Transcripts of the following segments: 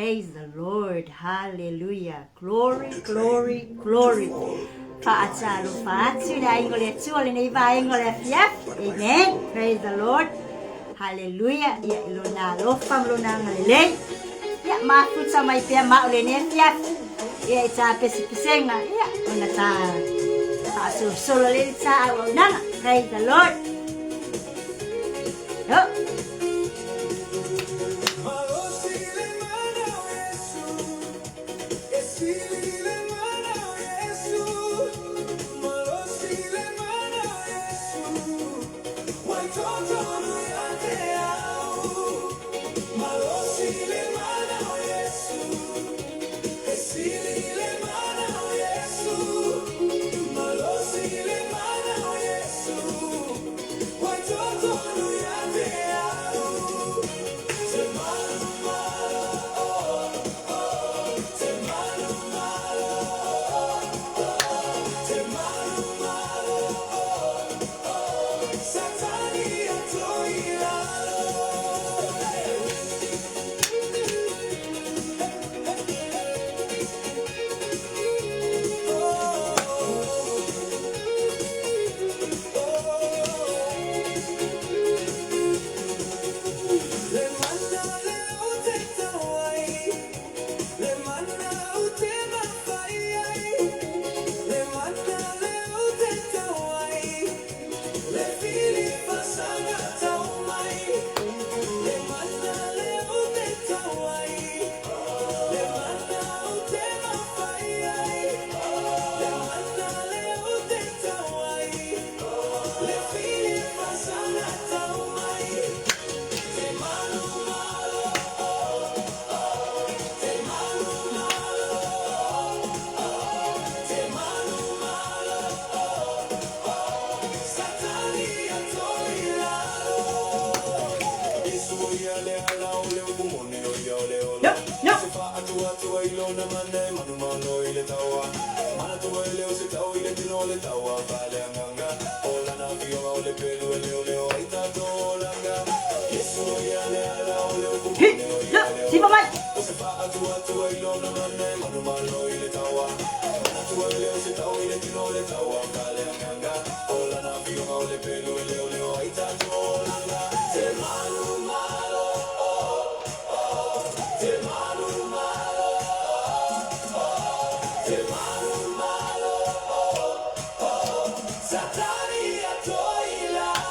Praise the Lord. Hallelujah. Glory, glory, glory. Fa'atsalo fa'atsu na ingole tsuole na iba ingole fiaf. Amen. Praise the Lord. Hallelujah. Ya ilona lofa mlona ngalele. Ya mafut sa may pia maule ne fiaf. Ya ita pesipisenga. Ya ona ta. Ta'asu solo le sa awanga. Praise the Lord. Yo. Siapa mai?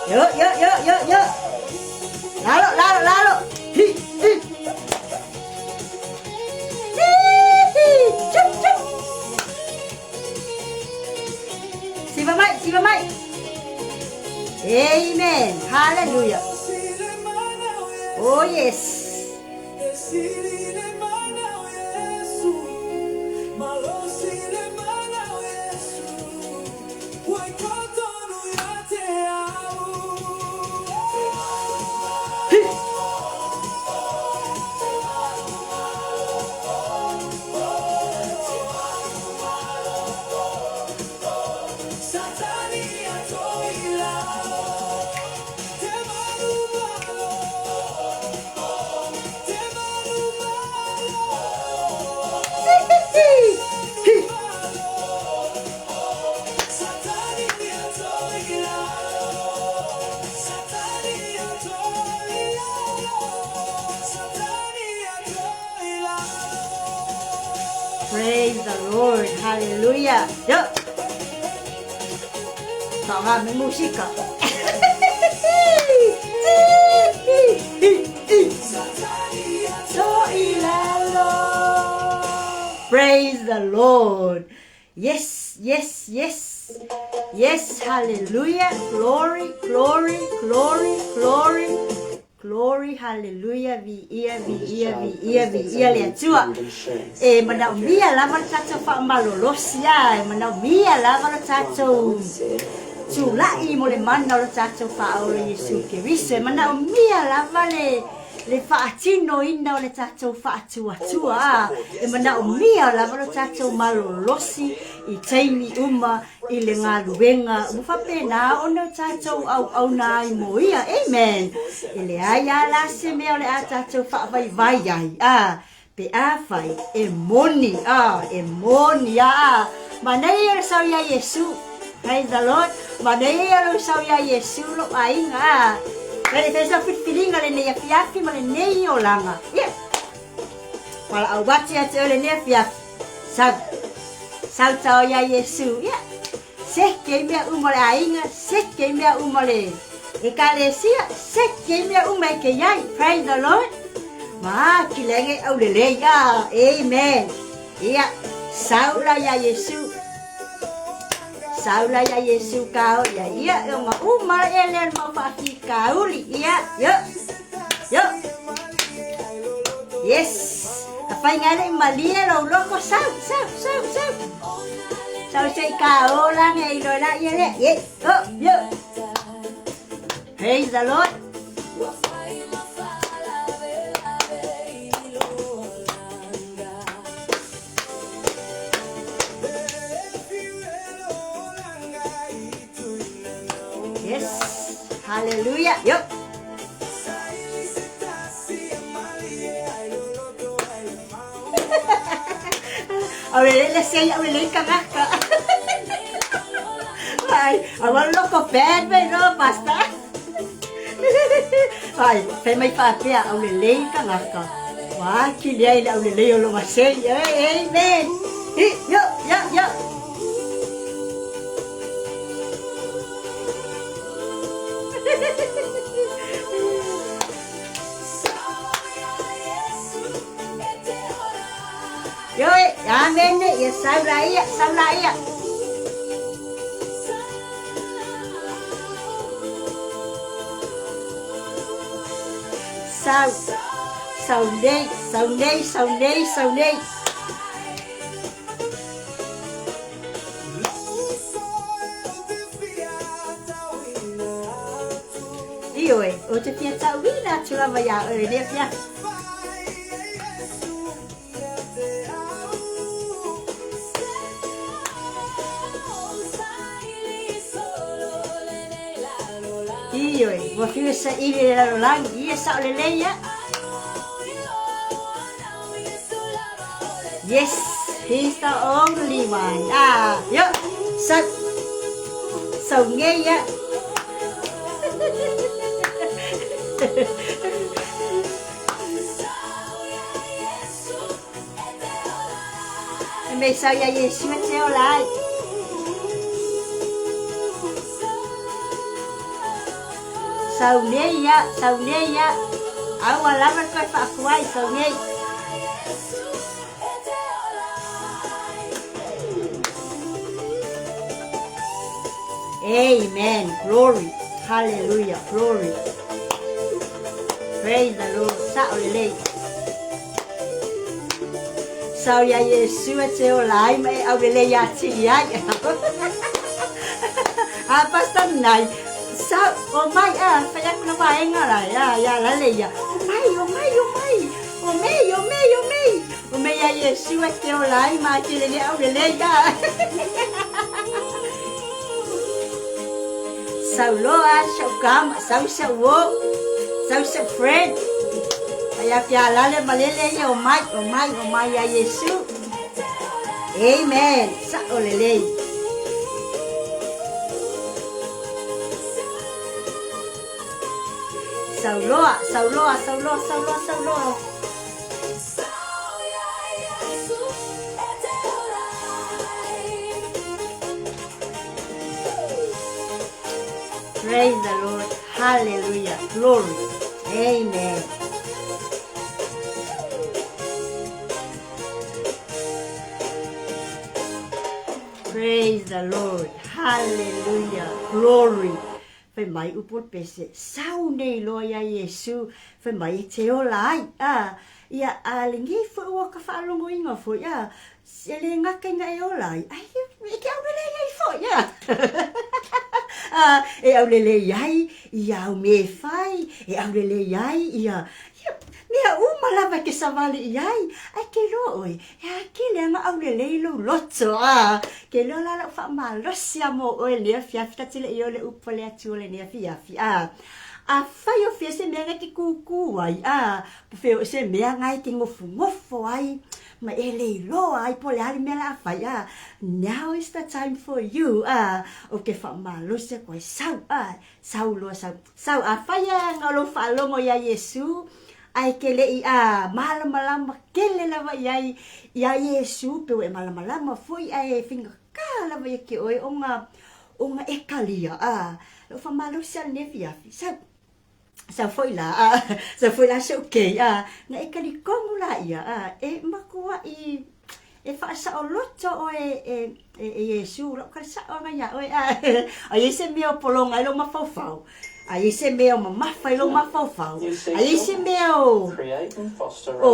Yo. Lalu. Hi. Cep. Siapa mai? Amen. Hallelujah. Oh yes. Praise the Lord. Hallelujah. Yo. Sama musika. Praise the Lord. Yes. Hallelujah. Glory, hallelujah, vi ia le tua. E mana mia la mana tato fa malolosia, mana mia la mana tato tulai mo le mana la tato fa o Yesu Keriso, mana mia la le faatino ina le tato fa tua. E mana mia la mana tato malolosi i taimi uma i le ngaluenga ufa pena ona tato au na i moia. Amen. Ele aya la se me ole atato fa vai ai pe a fai e moni manai sa ya Yesu. Praise the Lord. Manai sa ya Yesu lo ainga kare pesa fit filinga le ya fiafi male nei olanga yeah pala au bati ate ole ne fiafi sa ya Yesu yeah seke mea umole ainga seke mea umole ekalesia seke mea umai ke yai. Praise the Lord. Ma kilenge au le ya. Amen. Iya saula ya Yesu kau ya iya ma umar elen ma faki kauli iya yo yes apa ngale malia lo loko sau sei kau la ngai lo la ye yes yo praise the Lord. Yes, hallelujah. Yuk. Awalnya saya awalnya kakak. Awal lo kopet no pasta. Saya mai pakai awalnya kakak. Wah, kini ada awalnya lo masih. Amen. Yuk. Yo, amen ya saulaya. Saudade. Iyo O te pia tau wina tula mai a ore ne pia. Ioi, wa fiu sa ili la rolang, ia sa ole leia. Yes, he's the only one. Ah, yo, so nghe ya. Mày sao ya Yesu mà treo lại. Sau nghe ya. Ở ngoài lắm nó coi phạt quay sau nghe. Amen. Glory. Hallelujah. Glory. Praise the Lord. Sao lệ. Sao ya Yesu mà treo lại mà ao lệ ya chi ya. Pastor này. Sao? Oh my phải ăn nó vài ngà lại ya la lệ ya. Oh my ya Yesu mà treo lại mà chi lệ ao lệ ya. Sao loa, sao cam, sao wo, sao friend. Kaya pia lale malele ya oh my ya Yesu. Amen. Sa olele. Sao loa. Praise the Lord. Hallelujah. Glory. Amen. Praise the Lord. Hallelujah. Glory. Phải mày uput pese. Sau này lo ya Yesu. Phải mày theo lại. Ya lingi fu wa ka fa longo inga fu ya. Sele ngaka ngai o lai. Ai ke au le ya fu ya. E au lele yai ia au me fai e au lele yai ia mea malava ke savali yai ai ke lo oi e ke le nga au lele lo lotso ke lo la fa malo siamo oi le fia fita tile io le upole atu le ne fia a fai o fia se mea ki kuku ai pe se mea ngai te ngofo ai ma ele lo ai pole ali me la fai now is the time for you o ke fa malo se ko sau lo a fai ngalo fa lo mo ya Yesu ai ke le malama kele la va ya Yesu pe e malama foi ai finga kala va ke oi onga ekalia lo fa malo se ne fia sa foi lá se okay na e kali kongu la ia e makua e fa sa o loto o e Yesu lo ka sa o nga o ai se meo polonga lo mafau ai se meo mafai lo mafau ai se meo o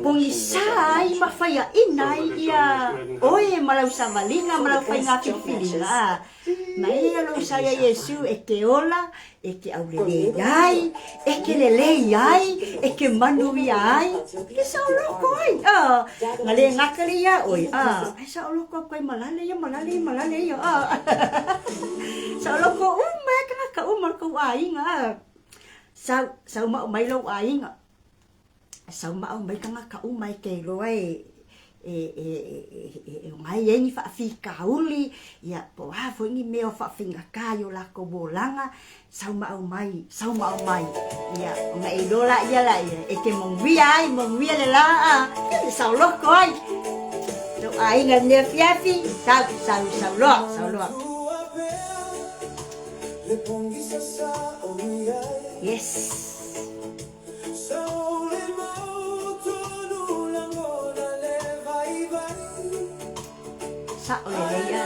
pongisa ai mafai inai ia oi malau savalinga malau fai nga filila mai lo sa ya Yesu e ke ola e ke aulele yai e ke lele yai e ke manu yai ke sa loko ai ngale ngakali ya oi sa loko koi malale ya sa loko ka umar ko ai nga sa ma mai lo ai nga sa ma mai ka umai ke lo ai mai ni fa fika uli ya po fo ni meo fa finga kayo la ko bolanga sau ma mai ya ngai dola ya la e ke mong via le la ke sau lo koi lo ai ngan ne fiafi sau lo yes sa olele ya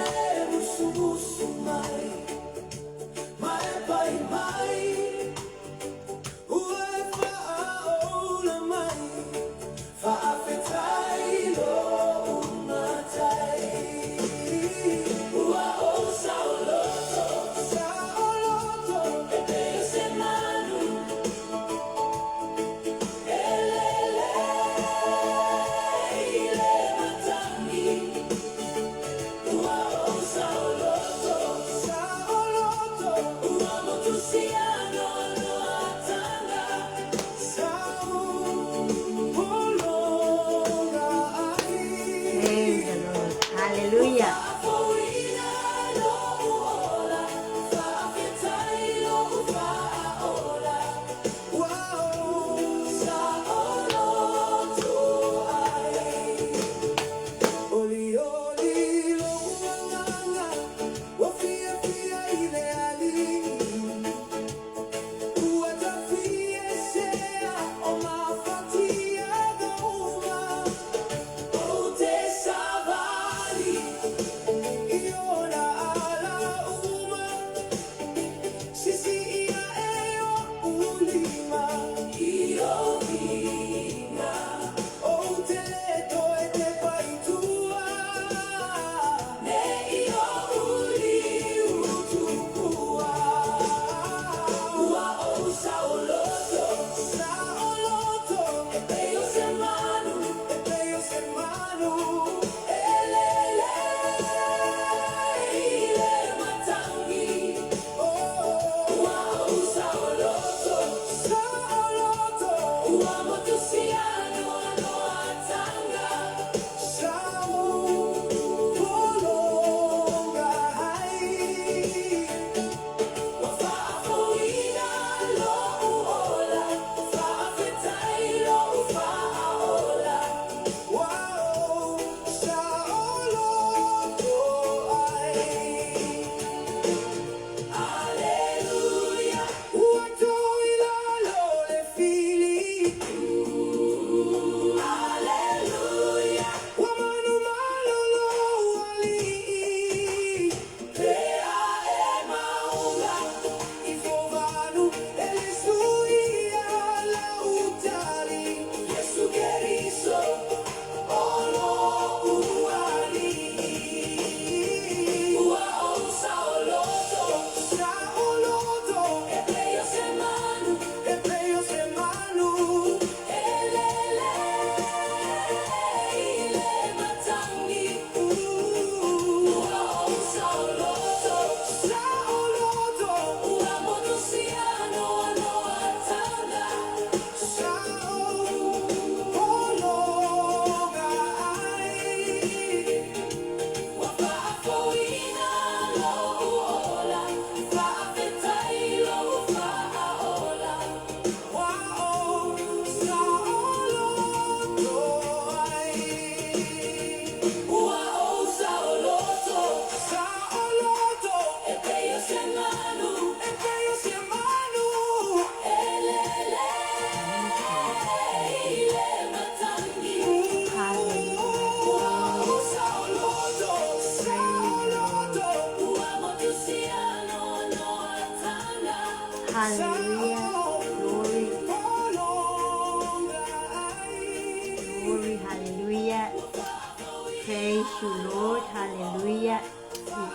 praise you, Lord. Hallelujah.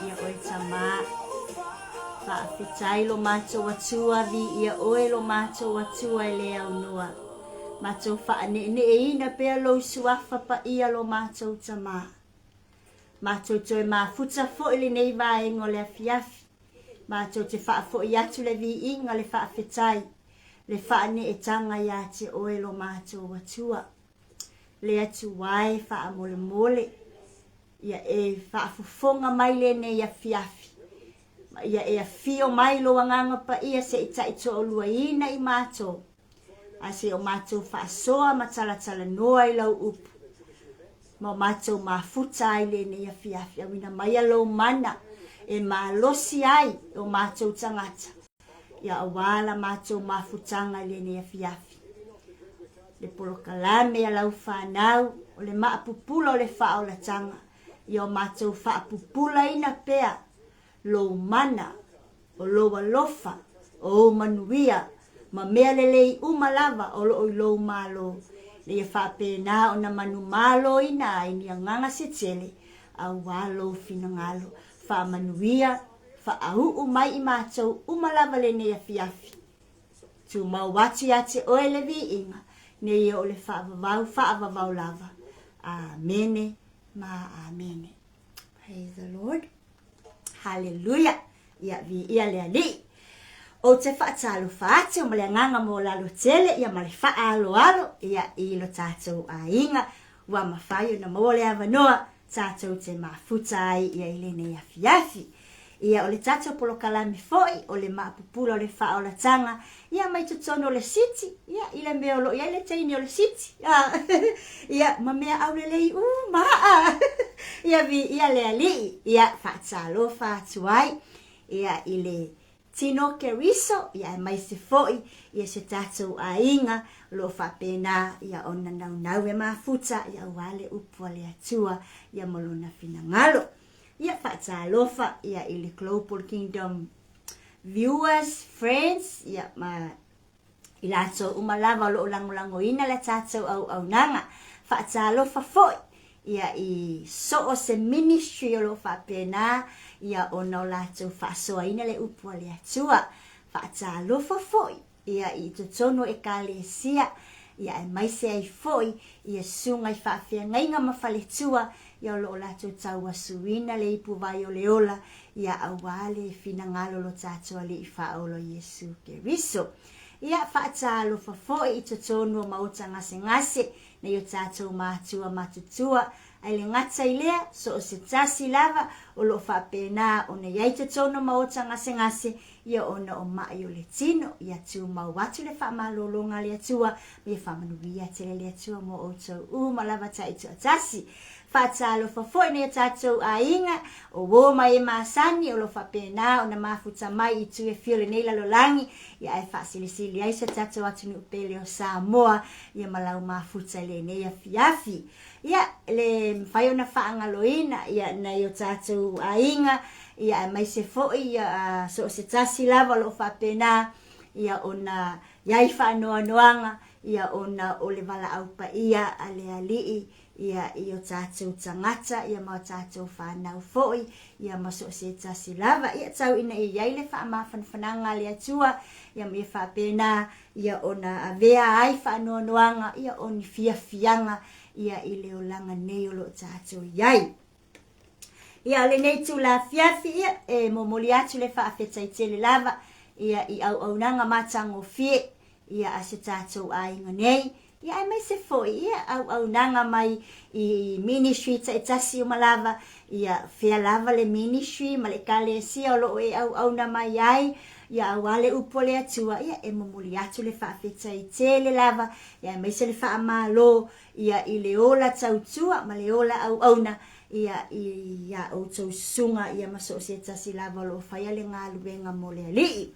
Ia oe tama. Whaafetai lo mātou atua vi ia oe lo mātou atua e lea unua. Mātou whaane e ina pea lo suafa pa ia lo mātou tama. Mātou toe mafuta fo ili nei vaengo le afiafi. Mātou te whaafo i atu le vi inga le whaafetai. Le whaane e tanga ia te oe lo mātou atua. Le atu wae wha mole mole. Ia e whaafufonga mai le nei afiafi. Ia e fio mai lo anganga pa ia se ita ito o lua ina i mātou. A se o mātou whaasoa matala noa i lau upu. Ma mātou mafuta ai le nei afiafi. Awina mai alo mana e malosi ai o mātou tangata. Ia awala mātou mafutanga le nei afiafi. Le polokalame a lau whanau o le Maapupula o le Faaolataga. Ia o mātou Maapupula ina pea. Lo mana o lo alofa o manuia ma mea lelei umalava o lo malo le whapena o na manu malo ina ai ni nganga se tele a walo finangalo wha manuia wha au mai i mātou umalava le ne afiafi tu mau wati ate oe le vi inga ne ia o le whaavavau lava amene ma amene. Praise the Lord. Hallelujah. Ia vi ia le ali. O te whaatalo whaate o male nganga mo lalo tele ia male whaalo alo ia i lo tātou a inga wa mawhaio na mawale avanoa tātou te mafuta ai ia i le nei afiafi. Ia o le tātou polokalami foi o le Maapupula o le Faaolataga ia mai tutono o le siti ia i le mea olo ia i le teini o le siti ia ma mea au lelei maa ia vi ia le ali ia whaatalo whaatuai ia i le tino ke riso ia mai se foi ia se tātou a inga lo whapena ia ona nau e mafuta ia wale upua le atua ia molona finangalo. Ia whaatalofa ia i le Global Kingdom viewers, friends, ia ma i lato umalava lo lango ina le tātou au nanga. Whaatalofa foi ia i so o se ministry o lo whapena ia o nau lato whaasoa ina le upua le atua. Whaatalofa foi ia i tutono e kalesia ia e maise ai foi ia sungai whaafia ngainga mawhaletua ia lo lato tau asuina le ipu vai o leola ia awale finangalo lo tātua le i whaolo Yesu ke riso. Ia whaatalo whafoi i tutono mauta ngase na i o tātou mātua matutua ai le ngata i lea so o se tasi lava o lo whapena o na iai tutono mauta ngase ia ona o mai o le tino ia tu mau watu le whamalolonga le atua me whamanuia te le atua mo o tau malava ta i tu atasi. Whaatalo whafoi nei tātou a inga o wō mai e māsani o lo whapena o na mafuta mai i tu e whiole nei lalolangi ia e whaasilisili ai sa tātou atu ni upele o Samoa ia malau mafuta le nei a fiafi. Ia le whai o na whaangaloina ia nei o tātou a inga ia mai se foi ia so se tasi lava lo whapena ia o na iai whaanoanoanga ia o na o le wala aupa ia ale alii ia i o tātou tangata, ia mau tātou whanau foi, ia maso se tasi lava, ia tau ina i iai le whaamawhanwhananga le atua, ia me whapena, ia o na avea ai whaanoanoanga, ia o ni fianga, ia i leo langa nei o lo tātou iai. Ia le nei tu la fiafi, ia e momoli atu le whaafetai tele lava, ia i au nanga matango fie, ia a se tātou a inga nei, ia ai mai se foi ia au nanga mai i ministry ta tasi umalava ia fea lava le ministry male kale sia lo e au na mai ai ia wale upole atua ia e momoli atu le whaafeta i tele lava ia mai se le whaamalo ia i le ola tautua ma le ola au na ia o tau sunga ia maso se tasi lava lo whaia le ngā luenga mo le alii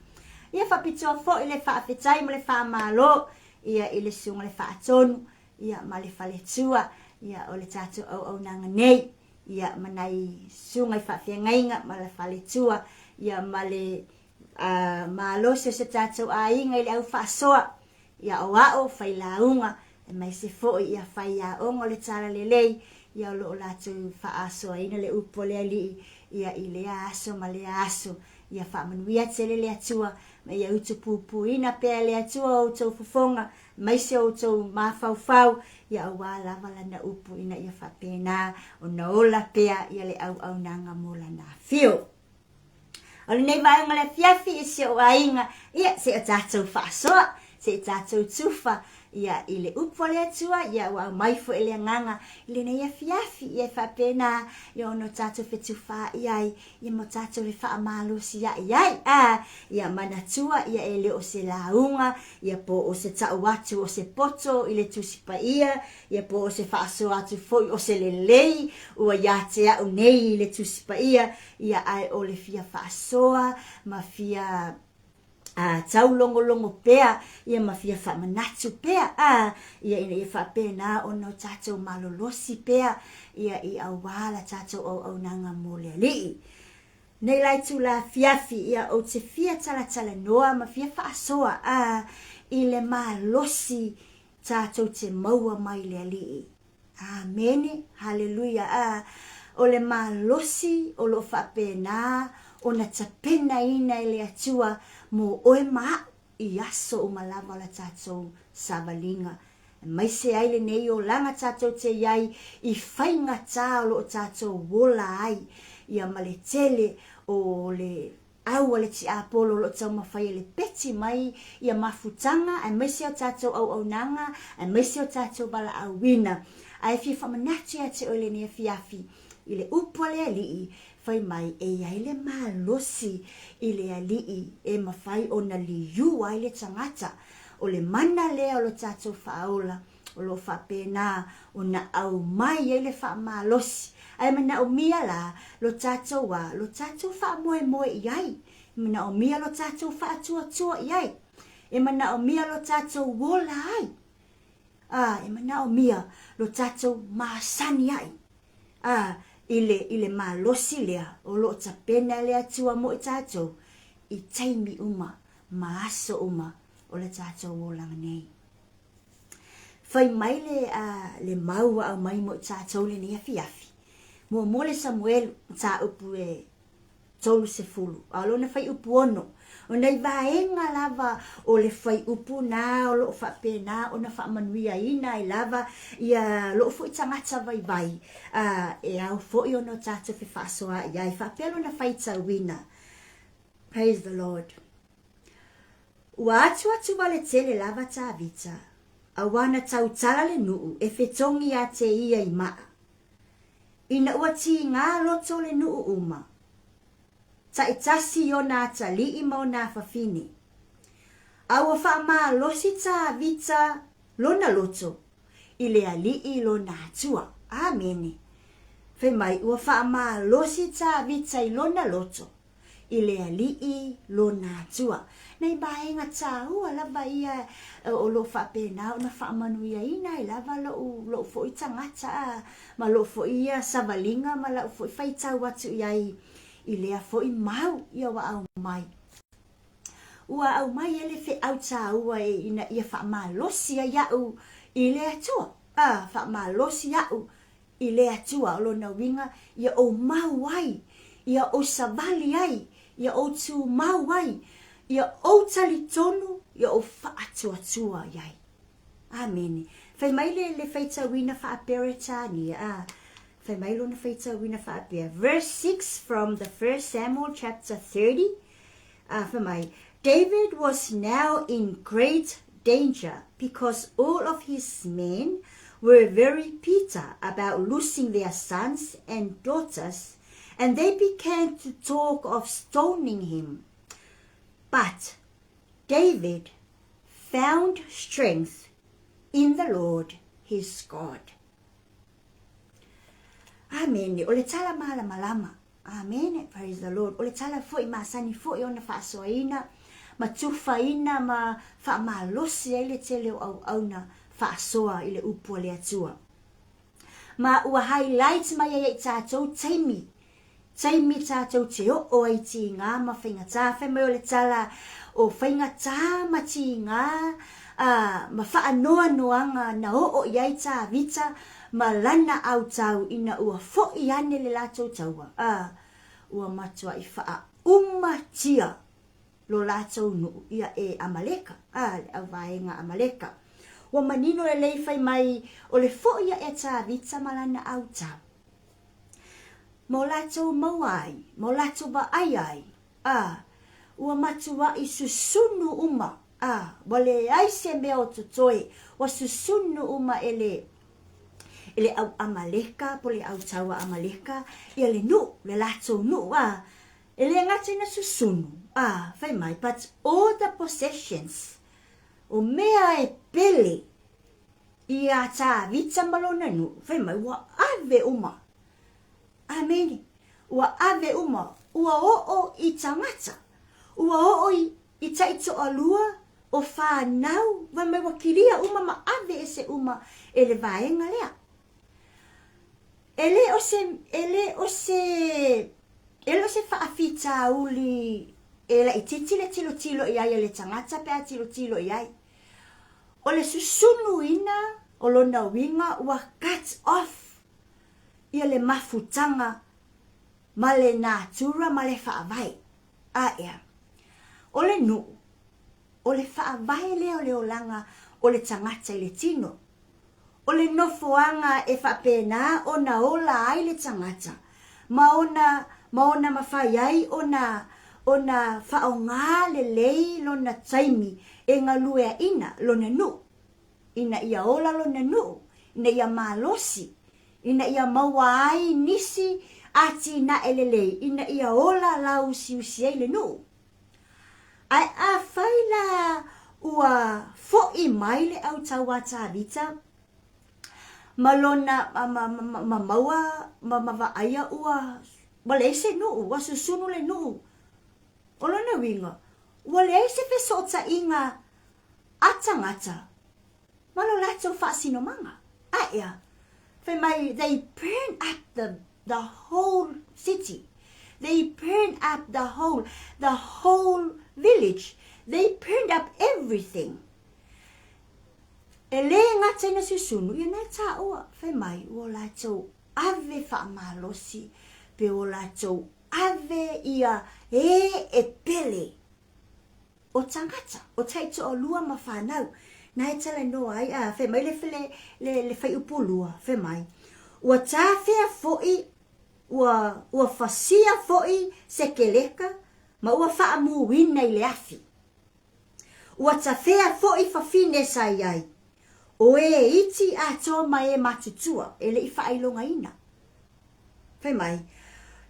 ia whapitoa fo i le whaafetai ma le whaamalo ia i le sunga le whaatonu, ia ma le whaletua, ia o le tātou au nanga nei, ia manai sunga i whawhiangainga ma le whaletua, ia ma le maalose se tātou a inga i le au whaasoa, ia o ao whailaunga, mai se fo ia fai a ongo le tala le lei ia o loo latu faaso ina le upo le ali ia i le aso ma le aso ia faamanuia tele le atua ma ia utu pupuina pea le atua o tau fofonga mai se o tau mafaufau ia awa lava lana upu ina ia faapena o na ola pea ia le au nanga mo lana fio. O le nei vaenga le fiafi i se o ainga ia se o tātou faasoa se tātou tufa ia i le upo le atua ia wa mai fo ele nganga le nei fiafi ia faapena ia ono tātou fetufa ia mo tātou le faamalusi ia ia manatua ia ele o se launga ia po o se tau atu o se poto i le tusipa ia po o se faasoa atu foi o se lelei ua ia te au nei i le tusipa ia ai o le fia faasoa ma fia tau longo pea ia mafia whamanatu pea ia ina whapena o no tātou malolosi pea ia i awala tātou au nanga mole li. Nei lai tu la fiafi ia o te fia tala noa mafia whaasoa i le malosi tātou te maua mai le li. Amen, hallelujah. O le malosi o lo whapena o na tapena ina i le atua mo oe maa i aso o malava la tātou savalinga. Mai se aile nei o langa tātou te iai i whainga tā o tātou wola ai ia male tele o le au le ti apolo lo tau mawhai le peti mai ia mafutanga ai mai se o tātou au nanga ai mai se o tātou bala au wina. Ai fi whamanatu te o le nea fiafi i le upo le alii fai mai ai le malosi i le alii mawhai o na liu ai le tangata o le mana lea o lo tātou whaola o lo whapena o na au mai ai le whamalosi ai mana o mia la lo tātou whamoe iai mana o mia lo tātou whaatua iai mana o mia lo tātou wola ai mana o mia lo tātou maasani ai ile malosi lea o lo tapena lea tua mo i tātou i taimi uma maaso uma o le tātou wolanga nei. Fai mai le maua au mai mo i tātou le nea fiafi. Mo le Samuel tā upu tolu se fulu. Alona fai upu ono. O nei vaenga lava o le fai upu na o lo whapena o na whamanuia ina i lava ia lo fo i tangata vai au fo i ono tātou fi whasoa ia i whapelo na fai tawina. Praise the Lord. Ua atu wale tele lava tā vita. Awana tau tala le nuu fetongi a te ia i maa. Ina ua ti ngā loto le nuu uma. Ta itasi o nā ta li i mau nā whawhini. Awa wha losi ta vita lona loto. I lea li i lona atua. Amen. Whai mai ua wha losi ta vita i lona loto. I lea li i lona atua. Nei baenga ta ua lava ia o lo whapena o na whaamanuia ina i lava lo fo i tangata. Ma lo fo ia savalinga ma lo fo i whaitau atu iai. I lea fo i mau ia wa au mai. Ua au mai ele fe au tā ua ina ia whaamalosi a iau i lea tua. Whaamalosi iau i lea tua o lona winga ia o mau ai. Ia o savali ai. Ia o tu mau ai. Ia o talitonu ia o whaatua iai. Amen. Whai mai le whaita wina whaapere ni Verse 6 from the 1 Samuel chapter 30. David was now in great danger because all of his men were very bitter about losing their sons and daughters, and they began to talk of stoning him. But David found strength in the Lord his God. Amen. Ole tala malama. Amen. Praise the Lord. Ole tala foi masani foi ona whaasoaina, ma tufaina, ma whaamalosi ele tele au na whaasoa ile upua le atua. Ma ua highlight mai e tātou taimi. Taimi tātou te o ai ti ngā ma whainga tā. Whai mai ole tala o whainga tā ma ti ngā ma whaanoa noanga na o iai tā vita ma lana au tau ina ua fo'i ane le lātou taua. Ua matua i wha umatia lo lātou nuu ia e Amaleka. Le au vaenga Amaleka. Ua manino le leifai mai o le fo'i ia e tā vita ma lana au tau. Mo lātou mauai, mo lātou ba ai. Ua matua i susunu uma. Wale aise mea o totoe. Wa susunu uma ele au Amaleka, po le au taua Amaleka. Ia le nu, le lātou nu. Ele ngata ina susunu. Fai mai, but all the possessions. O mea e pele. Ia tā vita malona nu. Fai mai, wa ave uma. Amen. Ua ave uma. Ua o i tangata. Ua o i taito alua o whanau. Wa mai wakiria uma ma ave ese uma ele vaenga lea. Ele o se whaafita uli ele i titile tilo iai ele tangata pea tilo iai. O le susunu ina o lona winga ua cut off ia le mafutanga ma le natura ma le whaavai. Ea. O le nu, o le whaavai leo leo langa o le tangata i le tino. O le nofoanga e whapena o na ola ai le tangata. Ma ona mawhai ai o na whaonga le lei lo na taimi e ngalua ina lo na nu. Ina ia ola lo na nu. Ina ia malosi. Ina ia maua ai nisi ati na elelei. Ina ia ola la usi ai le nu. Ai a whaila ua fo'i mai le au taua tā vita. Malona maua mavaaya ua wale ese nu. Ua susunu le nu. Olona winga. Wale ese fesota inga atangata. Malo lato whaasino manga. Ea. They burn up the whole city. They burn up the whole village. They burned up everything. Ele ngata ina susunu, ia nai tā oa. Whai mai, o lātou ave whaamalosi. Pe o lātou ave ia e pele. O tangata, o taito o lua ma whanau. Nai tala no ai, whai mai le whai upulua, whai mai. Ua tāwhea fo'i, ua whasia fo'i sekeleka, ma ua whaamu wina i le afi. Ua tāwhea fo'i whawhine sai ai. O e iti a tō mai e matutua, e le i whailonga ina. Whai mai,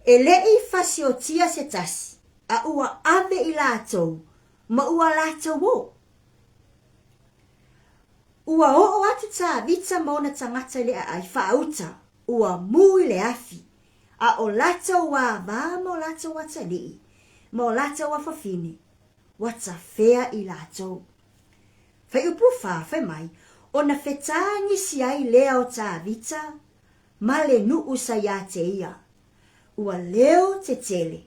e le i whasiotia se tasi, a ua ave i lātou, ma ua lātou o. Ua o atu tā vita mauna tangata le ai whaauta, ua mui le afi, a o lātou wa vā mo lātou wa talii, mo lātou wa whawhine, wa ta whea i lātou. Whai upu wha, whai mai, o na whetangi si ai lea o tā vita, ma le nuu sa ia te ia. Ua leo te tele,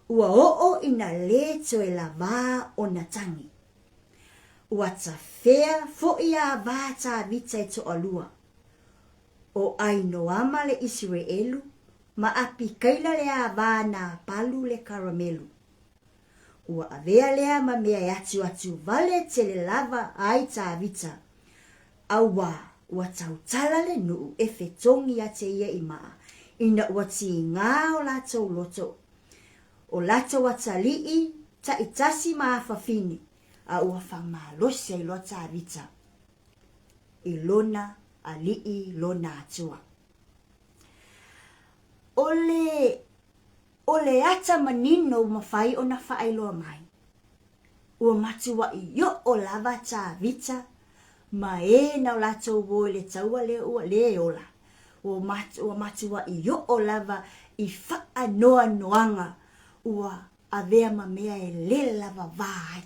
ua o ina le to e la vā o na tangi. Ua ta whea fo ia vā tā vita e to alua. O ai noama le Israelu, ma api kaila lea vā nā palu le karamelu. Ua avea lea ma mea atu vale te le lava ai tā vita. Awa, ua tautala le nuu e whetongi a te ia i maa. Ina ua ti ngā o lātou loto. O lātou a talii, ta itasi maa whawhini. A ua whamalosia i loa tā vita. I lona a lii lona atua. Ole ata manino mawhai o na whaailoa mai. Ua matua i yo o lava tā vita. Ma e na o lātou wo le taua le ua le ola. Ua matua i yo o lava i wha noa noanga. Ua avea ma mea e le lava vai.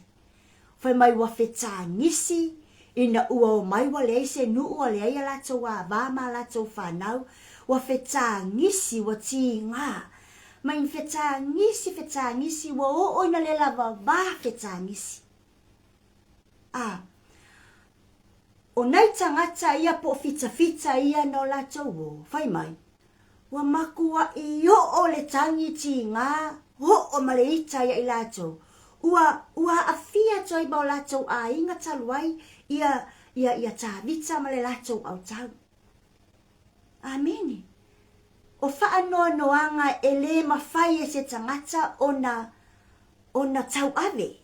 Whai mai wa whetā nisi. Ina ua o mai wa le eise nu ua le aia lātou wa vā ma lātou whanau. Wa whetā nisi wa ti ngā. Mai whetā nisi wa o ina le lava vā whetā nisi. O nei tangata ia po fita ia no latou o. Whai mai. Wa makua i o le tangi ti ngā. Ho o maleita ia i latou. Ua afia toi bao latou a inga taluai. Ia tāvita ma le latou au tau. Ameni. O whaanoanoanga e le mawhai e se tangata ona tau ave.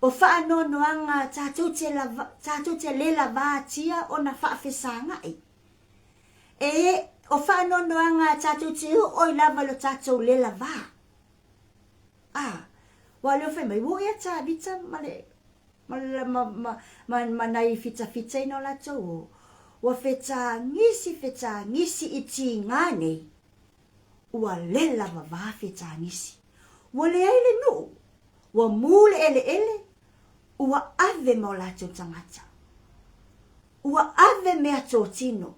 O whaanoanoanga tātou te le lava tia ona whaafesangai. O whaanoanoanga tātou te oi lava lo tātou le lava. Wa leo whai mai, wo ia tāvita ma nai fita ino latou o. Wa feta ngisi iti ngane. Ua le lava va feta ngisi. Wa le aile no. Wa mule ele. Ua ave mo latou tangata. Ua ave mea tō tino.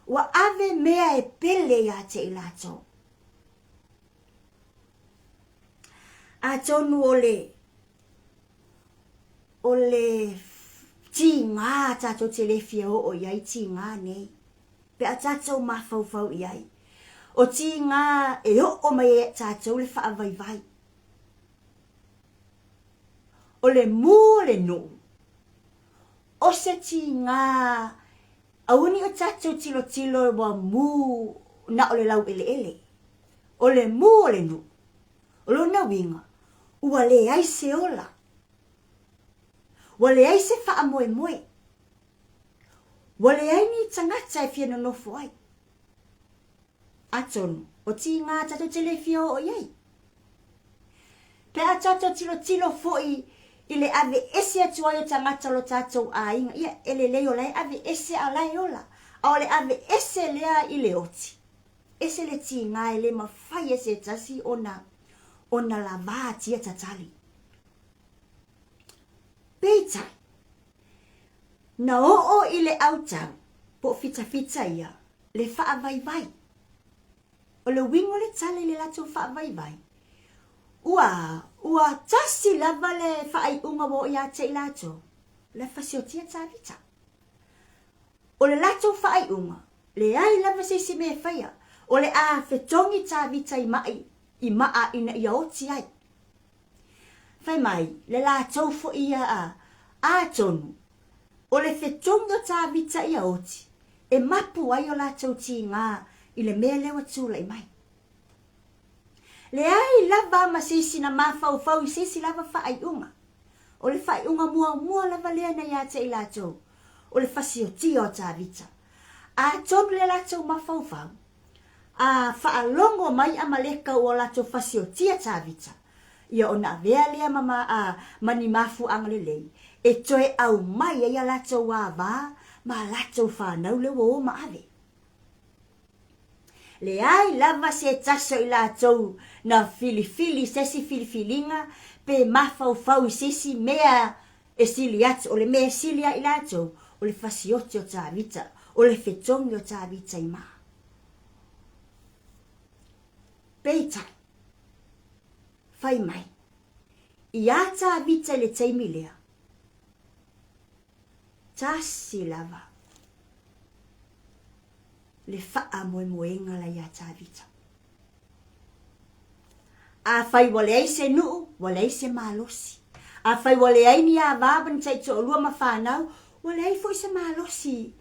Ua ave mea e pele ia te i latou. A tonu ole ti ngā tātou te le fia o iai ti ngā nei. Pe a tātou mawhau iai. O ti ngā e o mai e tātou le whaavaivai. O le mū le no. O se ti ngā auni o tātou tilo wa mū na o le lau ele. O le mū o le no. O lo na winga. Ua le ai se ola. Wa le ai se wha moe. Wa le ai ni tangata e fia no nofo ai. Atonu, o ti ngā tātou te le fia o iai. Pe a tātou tilo foi i le ave ese atua o tangata lo tātou a inga. Ia ele leo lai ave ese a lai ola. A o le ave ese lea i le oti. Ese le ti ngā e le mawhai ese tasi ona la vā tia tatali. Peitai. Na o i le autau, po fita ia, le whaavaivai. O le wingo le tale le lato whaavaivai. Ua tasi lava le whaai unga wo ia te i lato. Le whasiotia tāvita. O le lato whaai unga, le ai lava se si me whaia. O le a whetongi tāvita i maa ina ia oti ai. Whai mai, le lato fo ia a tonu. O le whetonga tāvita ia oti. E mapu ai o lato ti ngā i le mea lewa tūla i mai. Le ai lava ma sisi na mawhau i sisi lava whaai unga. O le whaai unga mua lava lea na ia te i lato. O le whasio tio tāvita. A tonu le lato mawhau. A whaalongo mai a maleka o lato whasio tia tāvita. Ia ona vea lea mama a mani mafu angalelei. E toe au mai ia lato wā ma lato whanau le wo ma ave. Le ai lava se taso i lato na filifili sesi filifilinga pe mawhau i sesi mea e sili atu o le mea silia i lato o le whasioti o tāvita o le whetongi o tāvita i maa. Peitai. Whai mai. I a tāvita le teimi lea. Tasi lava. Le wha moenga la i a tāvita. A whai wale ai se nuu, wale ai se malosi. A whai wale ai ni a waban tai to olua ma whanau, wale ai fo i se malosi.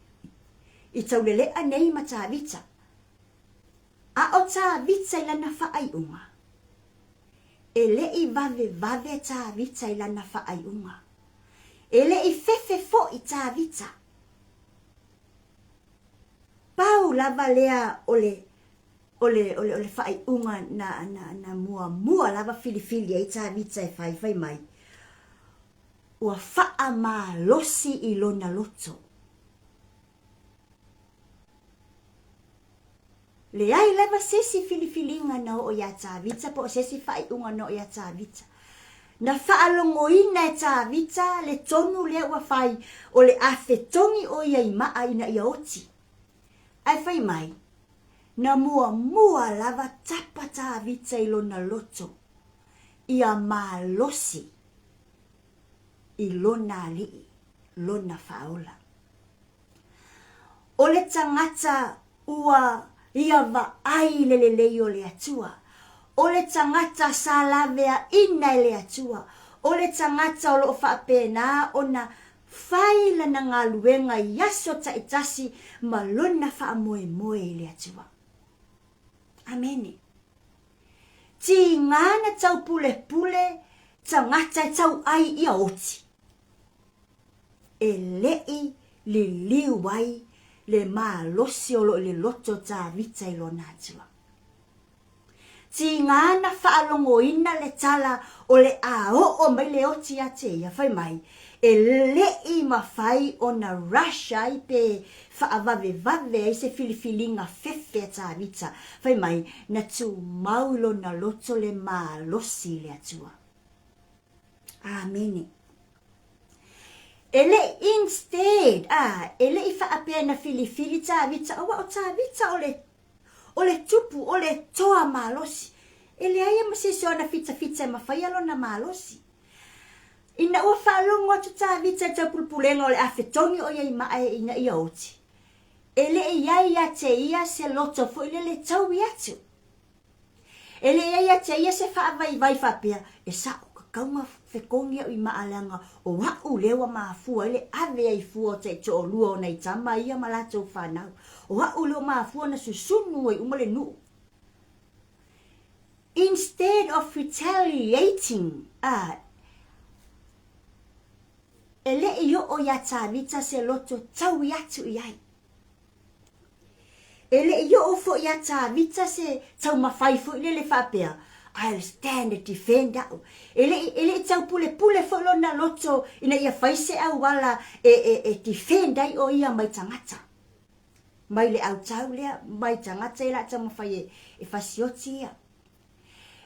I tau le lea nei ma tāvita. A o tāvita i lana whaai unga. E le i vave tāvita i lana whaai unga. E le i fefe fo i tāvita. Pau lava lea ole whaai unga na mua lava filifili i tāvita e whai mai. Ua wha ma losi i lona loto. Le ai lava sesi filifilinga na o ia tāvita po sesi whai unga na o ia tāvita. Na whaalongoina e tāvita le tonu le ua whai o le awhetongi o ia i maa ina ia oti. Ai whai mai, na mua lava tapa tāvita i lona loto. Ia malosi i lona alii, lona whaola. O le tangata ua ia va ai lelelei o le atua. O le tangata salavea ina le atua. O le tangata o lo whaapena o na whaila na ngā luenga yaso taitasi malona wha moe moe le atua. Amene. Ti ngana tau pule pule tangata tau ai ia oti. E lei li liwai le maa losi o lo le loto ta vita ilo natua. Ti ngana whaalongo ina le tala o le ao o mai le oti ate ia whai mai. E lei mawhai o na rasha i pe whaavave vave ai se filifilinga fefe ta vita. Whai mai na tu maulo na loto le maa losi le atua. Amene. Ele instead, ele i whaapea na filifili ta vita, o ta vita o le tupu, o le toa malosi. Ele aia masese o na fita ma whaialo na malosi. Ina ua whaalongo atu ta vita ta pulpulenga o le awhetongi o iai maae ina ia oti. Ele iai ia te ia se loto fo ile le tau i atu. Ele ia te ia se whaavai vai whapea, e sao kaunga whekongia i maalanga o wau lewa maafua ele ave ai fua te to lua o nei tama ia malato whanau. O wau lewa maafua na susunu ai umale nu. Instead of retaliating, ele iyo o ya tavita se loto tau yatu iai. Ele iyo o fo ya tavita se tau mawhaifu ile le whapea. I'll stand and defend au. Ele tau pule fo lo na loto ina ia whaise au wala defend ai o ia mai tangata. Mai le au tau lea, mai tangata ila tau mawhai e whasioti ia.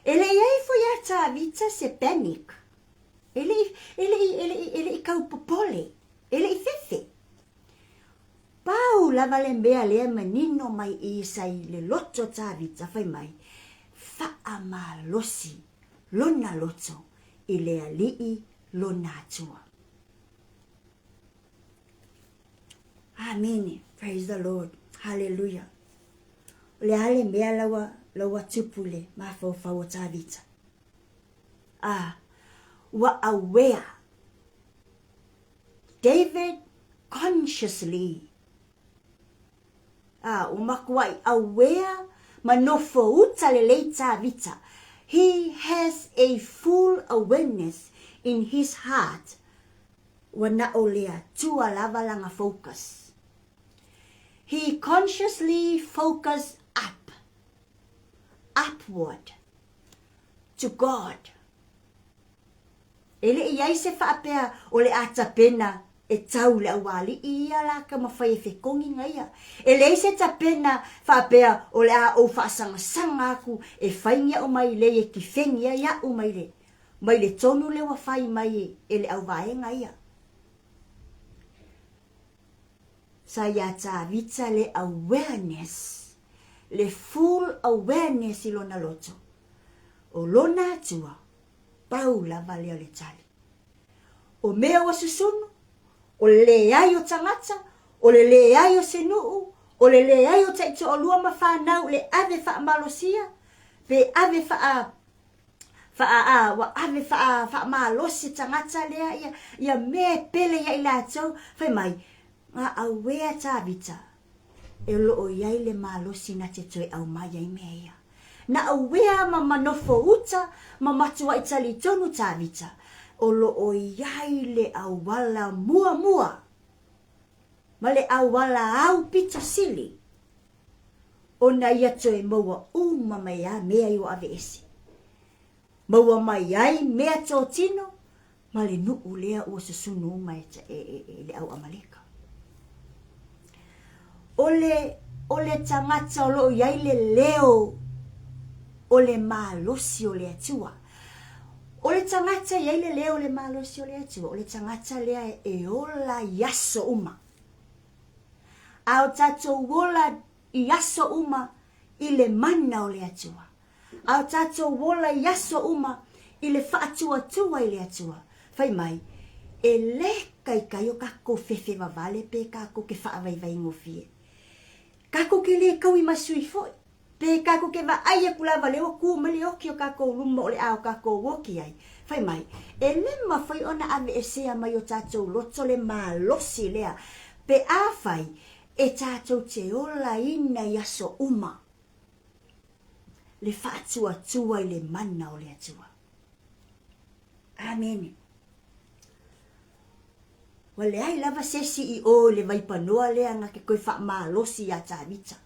Ele iai fo ya tavita se panic. Ele i kau popole. Ele i fefe. Pau lava le mea lea manino mai i sai le loto tavita whai mai. Wha losi lona loto i le alii lona atua. Amen. Praise the Lord. Hallelujah. Le ale mea lawa tupule ma faaolataga. Were aware. David consciously umakuai aware manofo utaleleita vita. He has a full awareness in his heart wana olea tua lava langa focus. He consciously focus upward to God. Ele iai se whaapea o le atapena e tau le awali ia la ka mawhai e whekongi ngaia. Ele se tapena whaapea o le a o whaasanga aku e whaingia o mai le e ki whengia ia o mai le. Mai le tonu le wa whai mai e le au vae ngaia. Sa ia ta vita le awareness, le full awareness i lona loto. O lona atua. Paula vale o le tali. O mea wa susunu, o le ai o tangata, o le ai o senuu, o le ai o taito o lua mawhanau, le ave wha malosia, pe ave wha malosi tangata lea, ia mea pele ia ila atau, whai mai, ngā awea tā vita, e lo o iai le malosi na te toi au mai ai mea ia. Na awea ma manofo uta, ma matua itali tonu tā vita. O lo o iai le awala mua. Ma le awala au pito sili. O na ia toe maua uma mai a mea i o ave esi. Maua mai ai mea tō tino, ma le nuu lea ua susunu mai le au amaleka. O le tangata o lo iai le leo, o le malosi o le atua. O le tangata iai le leo le malosi o le atua. O le tangata lea e ola yaso uma. Ao tatou ola yaso uma i le mana o le atua. Ao tatou ola yaso uma i le whaatua tua i le atua. Whai mai, e le kai o kako fefe wawale pe kako ke whaavai vai ngofie. Kako ke le kau I masui foi. Pe kako ke va aia kula va le o ku ma le o ki o kako luma o le ao kako woki ai. Fai mai. E le ma fai ona ave e sea mai o tātou loto le ma losi lea. Pe a fai e tātou te ola ina I aso uma. Le whaatua tua I le mana o le atua. Amen. Wa le ai lava sesi I o le vaipanoa lea nga ke koe wha maa losi a tāvita.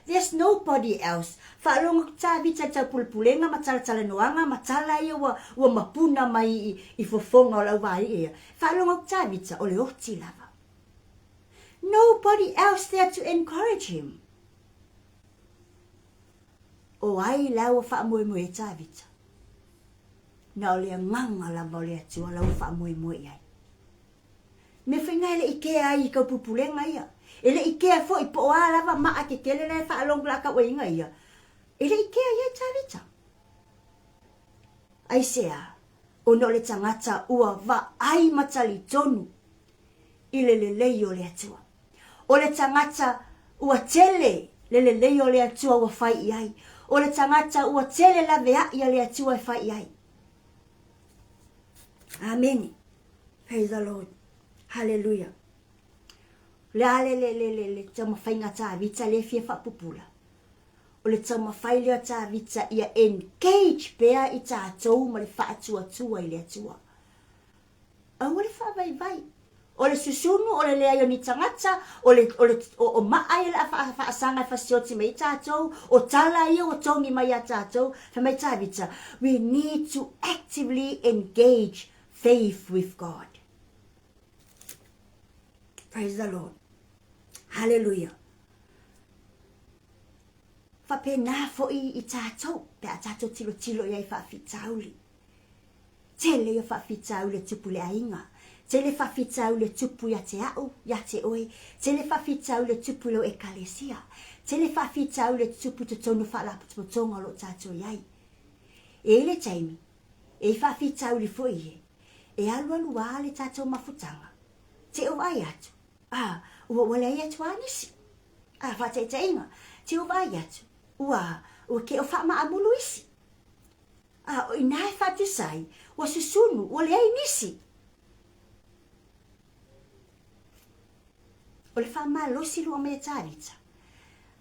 There's nobody else. Whaalonga tāvita tau pulepulenga matala tala noanga matala ia wa mapuna mai I fofonga o lau vai ia. Whaalonga tāvita o le oti lava. Nobody else there to encourage him. O ai lau whaamoe e tāvita. Na o lea nganga lava o lea tua lau whaamoe ai. Me whinga ele Ikea ai I kau pupulenga ia. Ele Ikea fo I po a lava maa ke kele nei whaalong laka o inga ia. Ele Ikea ia tāvita. Ai sea, o no le tangata ua va ai matali tonu. I le lei o le atua. O le tangata ua tele le lei o le atua ua fai I ai. O le tangata ua tele la vea ia le atua e fai ai. Amen. Praise the Lord. Hallelujah. Le tama whainga tāvita le fia Maapupula. O le tama whai lea tāvita ia engage pea I tātou ma le whaatua I le atua. Au le whaavai. O le susunu, o le lea ni tangata, o maa ia la whaasanga whasioti mai tātou, o tala ia o tongi mai a tātou, whamai tāvita. We need to actively engage faith with God. Praise the Lord. Hallelujah. Whapena fo'i I tātou, pe a tātou tilo iai whawhitauli. Tele ia whawhitauli tupu le ainga. Tele whawhitauli tupu ia te au, ia te oe. Tele whawhitauli tupu lo ekalesia. Tele whawhitauli tupu te tonu whalaputonga lo tātou iai. E le taimi, e whawhitauli fo'i e. E alu le tātou mafutanga. Te o ai atu. Ua le atu anisi. Whatete inga. Te o ai atu. Ua ke o wha amulu isi. O inai whatu sai. Ua susunu. Ua le ai nisi. O le wha losi lua mea tāvita.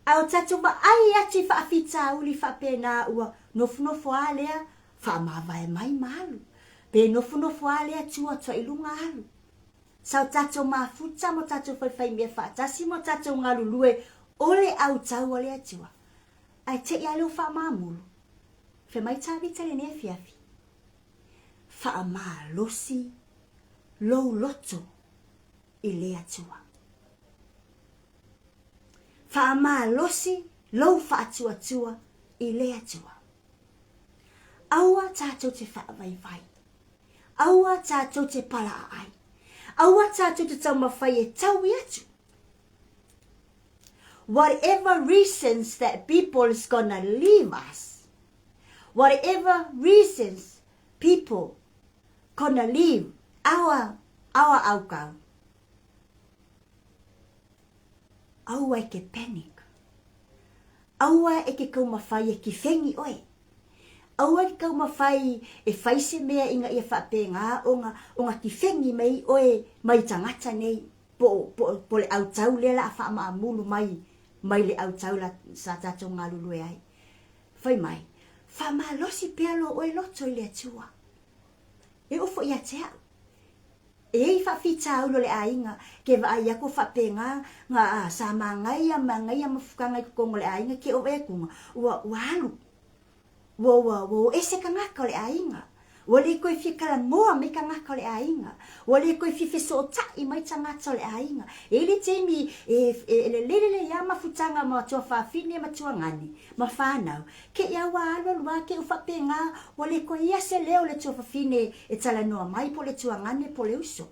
O tātou wa ai atu wha whita uli wha pēnā ua nofu a lea wha mawai mai malu. Pe nofu a lea tua ilunga alu. Sao tātou mafuta mo tātou whai mea whaatasi mo tātou ngā lulue ole au tau ole atua. Ai te ia leo wha mamulu. Whe mai tāvita le nea fiafi. Wha maa losi lou loto I le atua. Wha maa losi lou wha atua I le atua. Aua tātou te wha vai. Aua tātou te pala ai. Aua tātou te tau mawhai e tau I atu. Whatever reasons that people is gonna leave us, whatever reasons people gonna leave our aukau, aua e ke panic. Aua e ke kau mawhai e ki whengi oe. Aua ki kau mawhai e whaise mea inga ia whapenga o ngā ki whengi mei oe mai tangata nei po le au tau le la wha maa mulu mai le au tau la sa tātou ngā lulu e ai. Whai mai, wha maa losi pea lo oe loto I le atua. E ofo ia te au. E ei wha whita au lo le ainga ke wa ai ako whapenga ngā sa mangai a mafukanga I kukongo le ainga ke o e kunga. Ua alu. Wo ese ka ngaka le ainga. Wa le koe whikala moa me ka ngaka le ainga. Wa le koe whiwhiso o tai mai tangata le ainga. E le teimi le ia mafutanga ma tua whawhine ma tua ngani. Ma whanau. Ke ia wa alo lua ke uwhapenga. Wa le koe ia se leo le tua whawhine e tala noa mai po le tua ngani po le uso.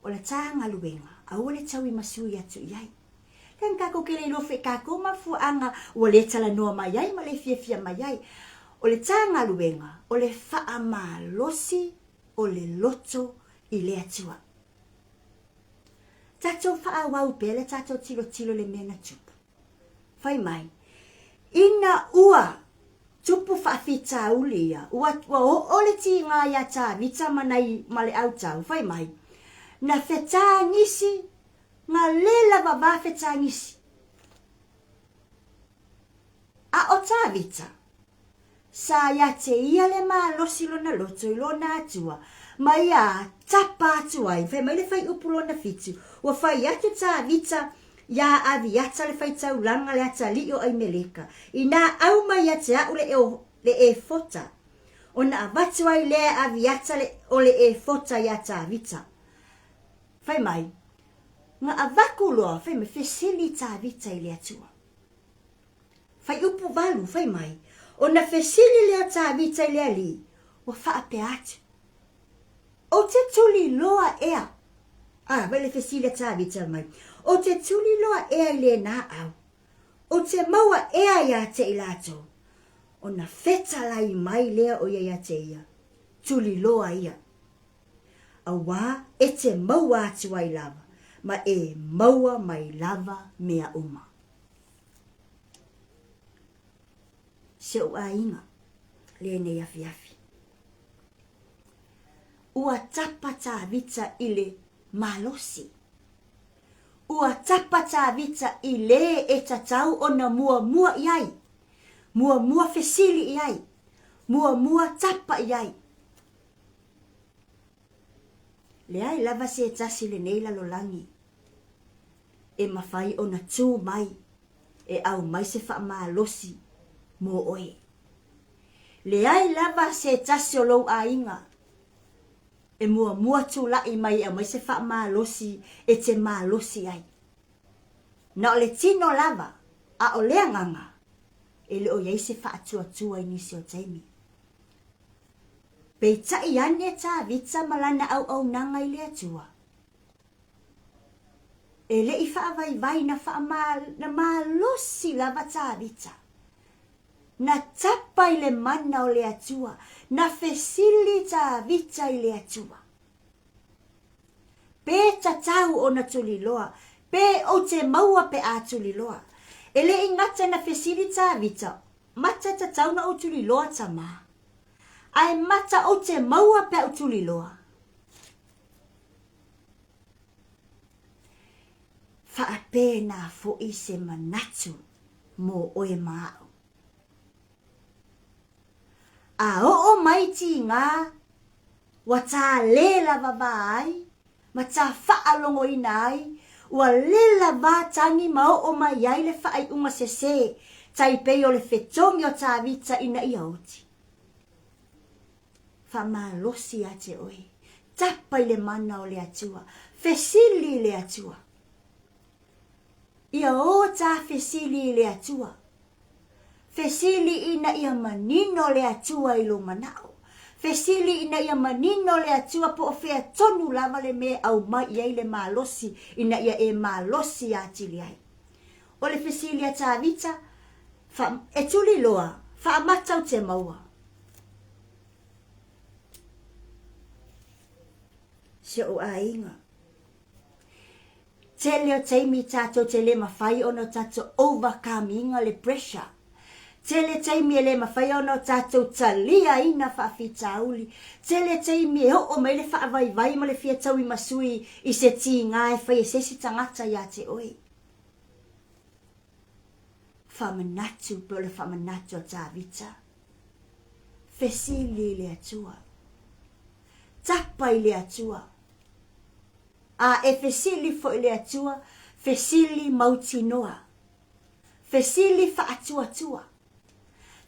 O le tanga luenga. A o le tau I masui atu iai. Kan kako ke le lofe kako mafuanga o le tala noa mai ai ma le fia mai ai. O le tanga luenga, o le wha losi, o le loto I le atua. Tatou whaawau pele, tatou tilo le mena tupu. Whai mai. Ina ua tupu whaafita uli ia. Ua ole ti ngā ia tā vita manai male au tau. Whai mai. Na whetā ngisi, ngā lela wawā whetā ngisi. A o tā vita. Sa ia te ia le mā losi lona loto i lona atua. Mai a tapa atua i. Whai mai le whai upu lona fitu. Ua whai atu tā vita. Ya avi ata le fai tau langa le ata li o ai meleka. Ina au mai ate au le e fota. Ona avatu ai le avi ata le o le e fota ya ta vita. Fai mai. Nga avaku loa fai me fesili ta vita i le atua. Fai upu valu fai mai. Ona fesili le ta vita i le ali. Wa faa pe atu. O te tuli loa ea. Wele fesili ta vita mai. O te tuli loa ea i le nā au. O te maua ea ia te ilato. O na feta lai mai lea o ia te ia. Tuli loa ia. A wā e te maua atu ai lava. Ma e maua mai lava mea uma. Se o a inga. Le ne afi afi. Ua tapa tā vita i le malosi. Ua tapa tā vita i le e tatau o na mua iai. Mua fesili iai. Mua tapa iai. Le ai lava se tasi le neila lo langi. E mawhai o na tū mai. E au mai se wha maa losi. Mo oe. Le ai lava se tasi o lou a inga. E mua tu lai mai e mai se wha maa losi e te maa losi ai. Na o le tino lava a o lea nganga e le o iei se wha atua i nisi o teimi. Pei tai ane tā vita malana au nanga i le atua. E le i wha vai na wha maa losi lava tā vita. Na tapa i le mana o le atua. Na fesili tā vita i le atua. Pe tatau o na tuli loa. Pe o te maua pe a tuli loa. E le ingata na fesili tā vita. Mata tatau na o tuli loa ta maa. Ai mata o te maua pe o tuli loa. Whaape na fo i se manatu mo oe maau. A o maiti ngā, wa tā lela vavai, ma tā whaalongo i nai, wa lela vātangi ma o mai ai le whaai unga se, tai pei o le whetongi o tā vita ina i auti. Wha losi a te oe, tapa i le mana o le atua, fesili le atua. Ia o tā fesili le atua. Fesili ina ia manino le atua i lo manao. Fesili ina ia manino le atua po o fea tonu lava le me au mai iai le malosi ina ia e malosi atili ai. O le fesili a tā vita, e tuli loa, wha matau te maua. Se o a inga. Te leo teimi tato te le mawhai ono tato overcoming le pressure. Tele teimi ele mawhai ono tātou talia ina whaafitauli. Tele teimi e o mai le whaavai ma le whiatau i masui i se tī ngai whai e sesi tangata ia te oe. Whamanatu po le whamanatu o tā vita. Fesili le atua. Tapai le atua. A e fesili fo le atua, fesili mauti noa. Fesili whaatua.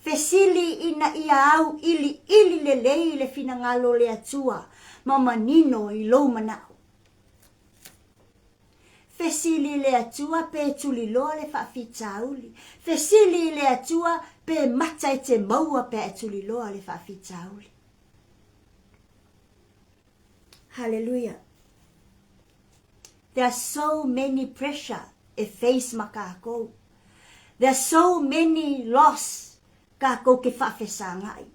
Fesili ina ia au ili le lei le finangalo le atua, mamanino i lo manao. Fesili le atua pe tuli loa le whaafitauli. Fesili le atua pe mata e te maua pe tuli loa le whaafitauli. Hallelujah. There are so many pressure e face makako. There are so many loss kako ke whaafesangai.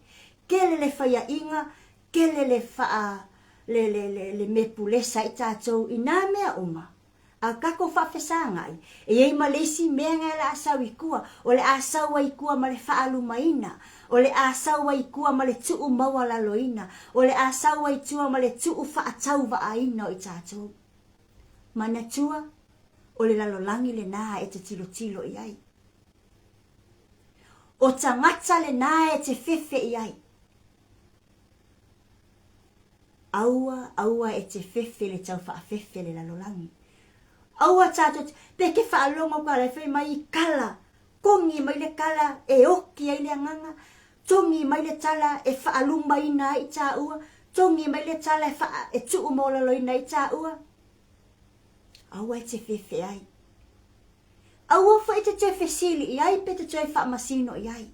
Kele le whaia inga, kele le wha le me pulesa i tātou i nā mea uma. a kako whawhesanga e ei malesi mea ngai la asau i kua, o le asau i kua ma le whaalumaina, o le asau i kua ma le tuu maua laloina, o le asau i tua ma le tuu whaatau waaina o i tātou. Mana tua, o le lalolangi le nā e te tilo tilo i ai. O tangata le nā e te fefe i ai. Aua e te fefe le tau wha fefe le lalolangi. Aua tātou, peke wha alongo ka le whai mai i kala, kongi mai le kala e oki ai le anganga, tongi mai le tala e wha alumba ina i tā ua, tongi mai le tala e tuu maulalo ina i tā ua. Aua e te fefe ai. Aua wha e te fesili i ai, pe te tue wha masino i ai.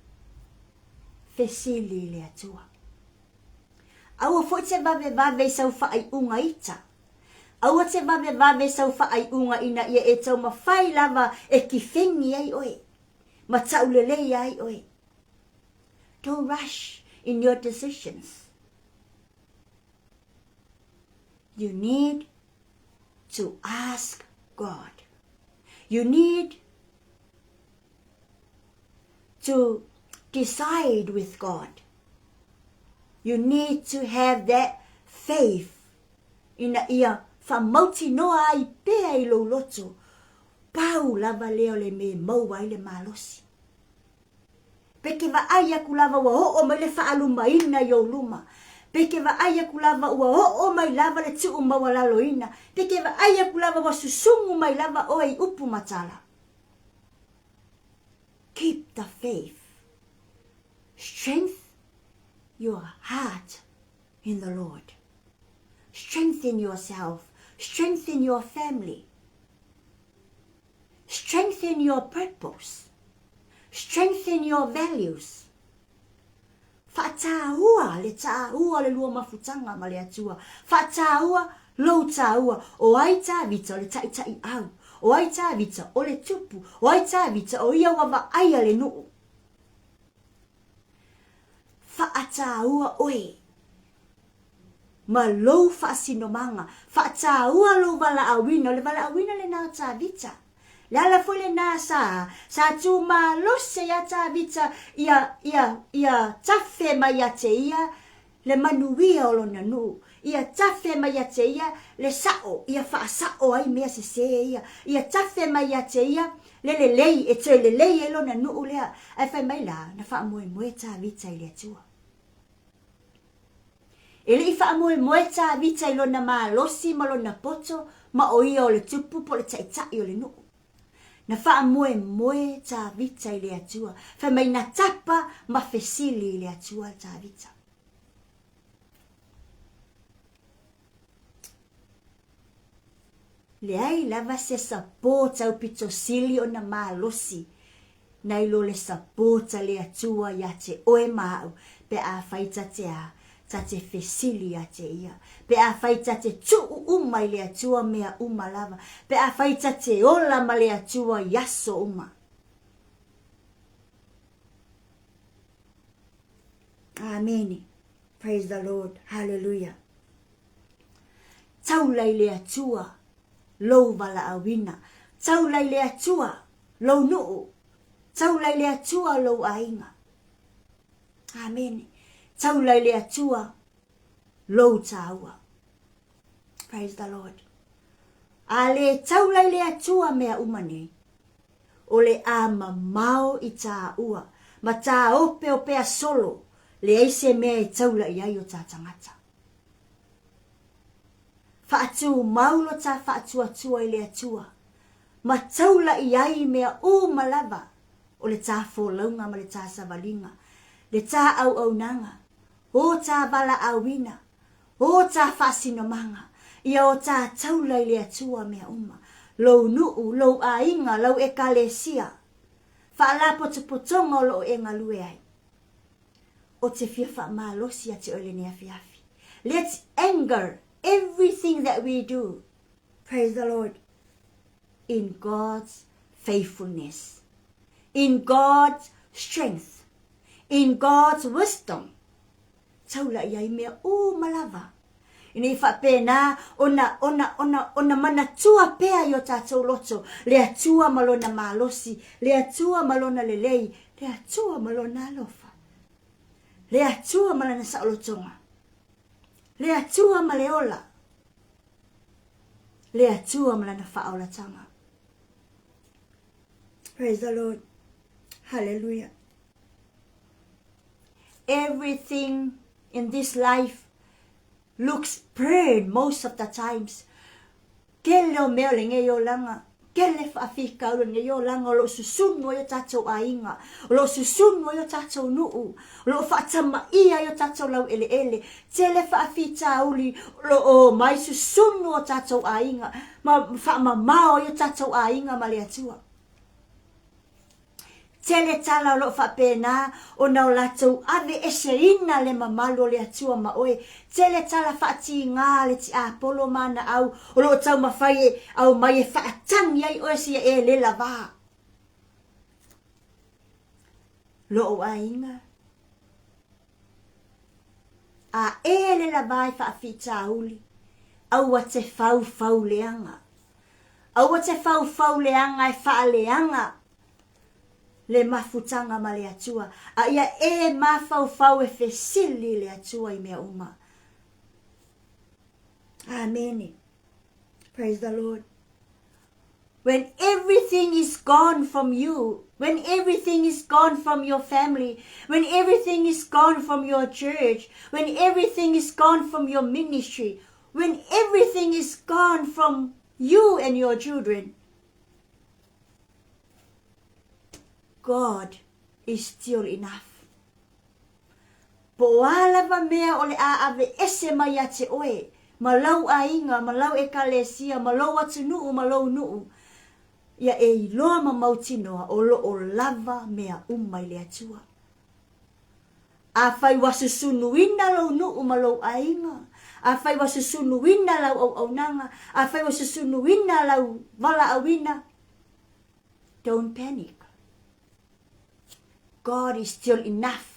Fesili le atua. Aua fo te vave sau wha ai unga ita. Aua te vave sau wha ai unga ina ia e tau mawhai lava e ki whengi ai oe. Ma taulelei ai oe. Don't rush in your decisions. You need to ask God. You need to decide with God. You need to have that faith in a ia whamauti noa ai pea i lo loto. Pau lava leo le me mau ai le malosi. Peke wa aia ku lava wa o mai le whaaluma ina i o luma. Peke wa aia ku lava wa o mai lava le tuu maua lalo ina. Peke wa aia ku lava wa susungu mai lava o ai upu matala. Keep the faith. Strength your heart in the Lord. Strengthen yourself. Strengthen your family. Strengthen your purpose. Strengthen your values. Whatāua le tāua le lua mafutanga ma le atua. Whatāua lo tāua o ai tā vita o le taitai au. O ai tā vita o le tupu. O ai tā vita o ia wawa aia le nuu. Whaatāua oe. Ma lou whaasinomanga. Whaatāua lo wala awina. Le wala awina le nā tā vita. Le ala fole nā sa tū ma lose ia tā vita ia tafe mai a te ia le manuia o lona nuu. Ia tafe mai a te ia le sao. Ia whaasao ai mea se se ia. Ia tafe mai a te ia le lei e te le lei e lona nuu lea. Ai whai mai la na wha moe tā vita i le atua. E le i wha moe tā vita i lona maa losi ma lona poto ma o ia o le tupu po le taitai o le nuu. Na wha moe tā vita i le atua. Wha mai na tapa ma fesili i le atua tā vita. Le ai lava se sapota u pito sili o na maa losi. Na ilo le sapota le atua ia te oe mau pe a whaita te a. Ta te fesili a te ia. Pe a whaita te tuu uma i le atua mea uma lava. Pe a whaita te ola ma le atua yaso uma. Amen. Praise the Lord. Hallelujah. Taulai le atua. Lou wala awina. Taulai le atua. Lou nuu. Taulai le atua lou ainga. Amen. Taulai le atua, lou tāua. Praise the Lord. A le taulai le atua mea umane. O le a mamao i tāua. Ma tā ope o pea solo. Le eise mea i taulai ai o tā tangata. Whaatu maulo tā whaatu atua i le atua. Ma taulai ai mea o malava. O le tā fōlaunga ma le tā savalinga. Le tā au nanga. O tā wala awina, o tā whasinomanga, ia o tā taulai le atua mea uma. Lou nuu, lou ainga, lou e kalesia. Whaala potopotonga o lo e ngalue ai. O te fia wha malosi a te ole nea fiafi. Let's anger everything that we do. Praise the Lord. In God's faithfulness. In God's strength. In God's wisdom. Taula iai mea o malava. Ini whapena ona manatua pea yo tātou loto. Le atua malona malosi. Le atua malona lelei. Le atua malona alofa. Le atua malana saolotonga. Le atua maleola. Le atua malana faaolataga. Praise the Lord. Hallelujah. Everything in this life looks burned most of the times. Kele o mea le ngeyo langa. Kele whaafika ulu ngeyo langa. Lo susunu yo tatou ainga. Lo susunu yo tatou nuu. Lo whaatama ia yo tatou lau ele ele. Tele whaafita uli. Lo o mai susunu o tatou ainga. Ma mao yo tatou ainga ma le atua. Tele tala lo whapena o nau latou ave eseina le mamalo le atua ma oe. Tele tala whaati ngā le ti apolo mana au. O lo tau mawhai au mai e whaatangi ai oe si e le lava. Lo o ainga. A e le lava e whaafita uli. Au a te fau leanga. Au a te fau leanga e wha leanga. Le mafutanga ma le atua. A ia e mafau e fesili le atua I mea uma. Amen. Praise the Lord. When everything is gone from you, when everything is gone from your family, when everything is gone from your church, when everything is gone from your ministry, when everything is gone from you and your children, God is still enough. Po ala va mea ole a ave ese mai ate oe. Malau ainga, malau ekalesia, malau atunuu, malau nuu. Ia e iloa ma mautinoa o lo o lava mea umai le atua. A fai wasusunuina lau nuu malau ainga. A fai wasusunuina lau au nanga. A fai wasusunuina lau wala awina. Don't panic. God is still enough.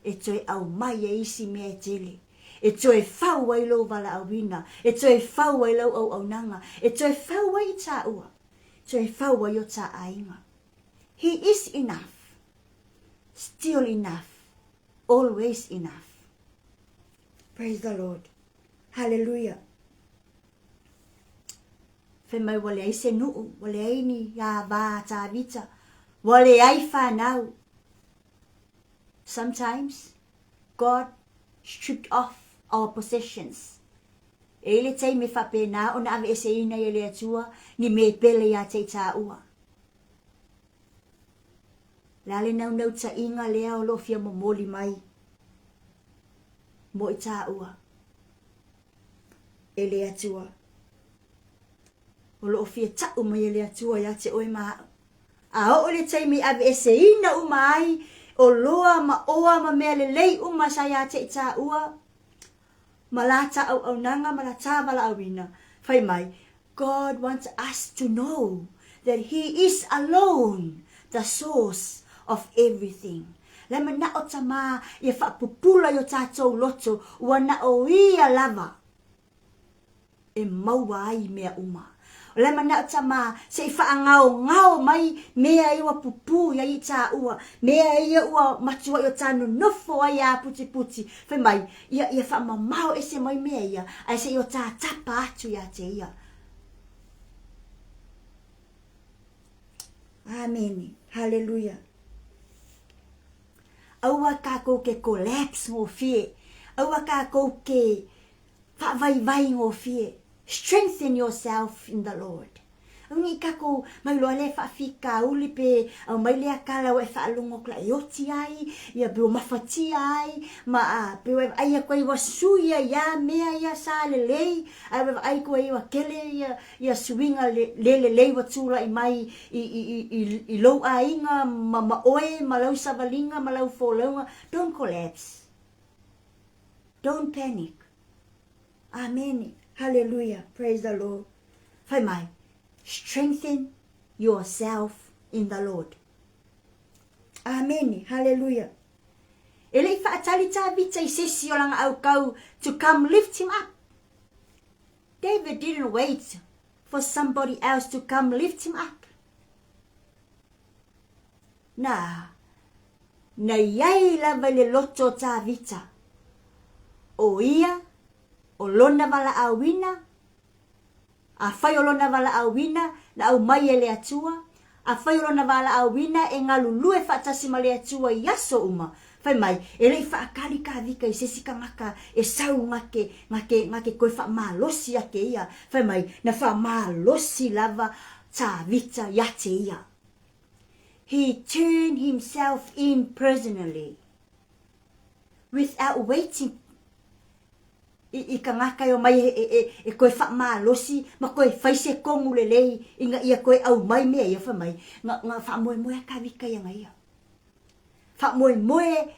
E toi au mai e isi mea tele. E toi whau ai lo wala awina. E toi whau ai lo au nanga. E toi whau ai ta ua. Toi whau ai o ta ainga. He is enough. Still enough. Always enough. Praise the Lord. Hallelujah. Whemai wale ai se nuu. Wale ai ni ya vā tā vita. Wale ai whanau. Sometimes, God stripped off our possessions. Ele tei me whapena, ona ave ese ina i le atua, ni me pele ya tei tā ua. Lale nau ta inga lea o lofia momoli mai. Mo I tā ua. Ele atua. O lofia tau mai ele atua ya te oi maa. A o le tei me ave ese ina umai. O loa ma oa ma mea le lei uma sa ya te ta ua. Ma la ta au nanga, ma la ta wala awina. Whai mai, God wants us to know that He is alone, the source of everything. Le mana o tama, ia Maapupula yo tātou loto, wana o ia lava. E maua ai mea uma. Le mana o tama, se ngao mai, mea iwa pupu, ia I tā ua, mea ia ua matua yo tānu nofo ai a puti. Whai mai, ia whaamamao ese mai mea ia, ai se yo tā tapa atu ia te ia. Amen. Hallelujah. Aua kako ke collapse ngō fie. Aua kako ke whaavai ngō fie. Strengthen yourself in the Lord. Ungi kako mai loa le whaafika uli pe au mai lea kala e whaalongo kla e oti ai, ia peo mawhati ai, ma peo e ai a koe wa suia ia mea ia sa le lei, ai koe i wa kele ia suinga le wa tūla I mai I lau a inga, ma oe, ma lau savalinga, ma lau wholaunga. Don't collapse. Don't panic. Amen. Hallelujah. Praise the Lord. Whai mai. Strengthen yourself in the Lord. Amen. Hallelujah. E lei whaatali tā vita I sesi o langa au kau to come lift him up. David didn't wait for somebody else to come lift him up. Na iai lava le loto tā vita. O ia, o lona wala awina, a whai o lona wala awina, na au mai e le atua, a whai o lona wala awina e ngā lulue whaatasi ma le atua I aso uma. Whai mai, e lei whaakari ka vika I sesi ka ngaka e sau ngake koe wha malosi ake ia. Whai mai, na wha malosi lava tā vita yate ia. He turned himself in personally, without waiting. I ka ngaka o mai e koe wha malosi, ma koe whaise kongu le lei, inga ia koe au mai mea ia wha mai, nga wha moe moe ka vika ia nga ia. Wha moe moe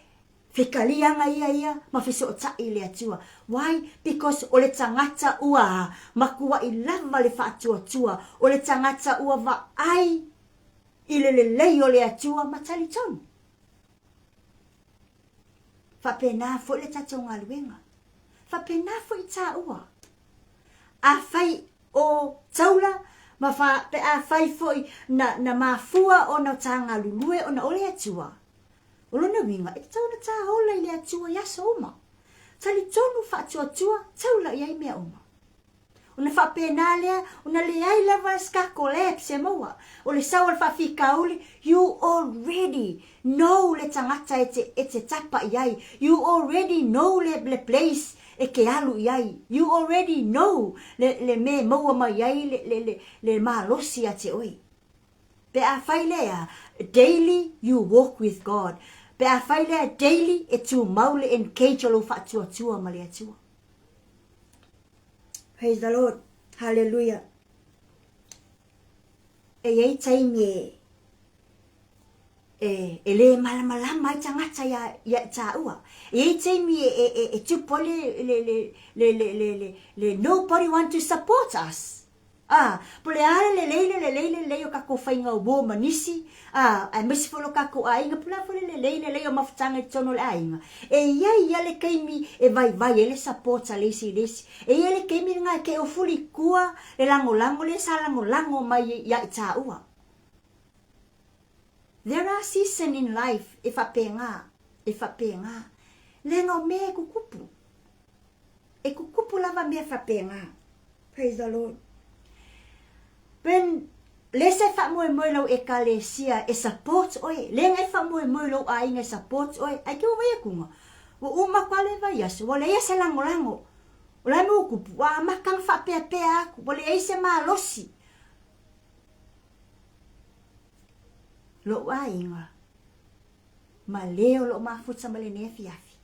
whikalia nga ia, ma whiso o tai le atua. Why? Because o le tangata ua, makua I lava le wha atua tua, o le tangata ua wa ai, I le lei o le atua matali tonu. Wha pena fo le tatou ngā luenga. Wha pena fo I tā ua. A whai o taula, ma wha pe a whai fo na mafua o na tā ngā lulue o na o le atua. O lona winga, e tau na tā hola I le atua yaso uma. Tali tonu wha atua tua, taula I ai mea uma. O na wha pena lea, o na le ai lava skako le se maua. O le sawa wha whika uli, you already know le tangata e te tapa I ai. You already know le place e ke alu I ai. You already know le me maua mai ai le malosi a te oi. Pe a whai lea, daily you walk with God. Pe a whai lea, daily e tu maule engage alo wha atua ma le atua. Praise the Lord. Hallelujah. E ei taimi e le malama I tangata ya tā ua. E ei taimi e tupo le nobody want to support us. Pole ale le o kako whainga o bō manisi. Ai misi folo kako ainga pula fole le o mafutanga I tono le ainga. E ia le keimi e vai ele supporta lesi. E ia le keimi ngā ke o fuli kua le lango le sa lango mai ia I tā ua. There are seasons in life e whapenga. Le ngau me e kukupu. E kukupu lava me whapenga. Praise the Lord. Ben lese fa moe lau e kalesia e support oi. Lenga e fa moe lau a inga support oi. Ai ke ua kunga. Wa uma kwale vai yasu. Wale ese lango. Wale me ukupu. Wa makang fa pea aku. Wale ese malosi. Lo a inga. Ma leo lo mafutsa male nefi afi.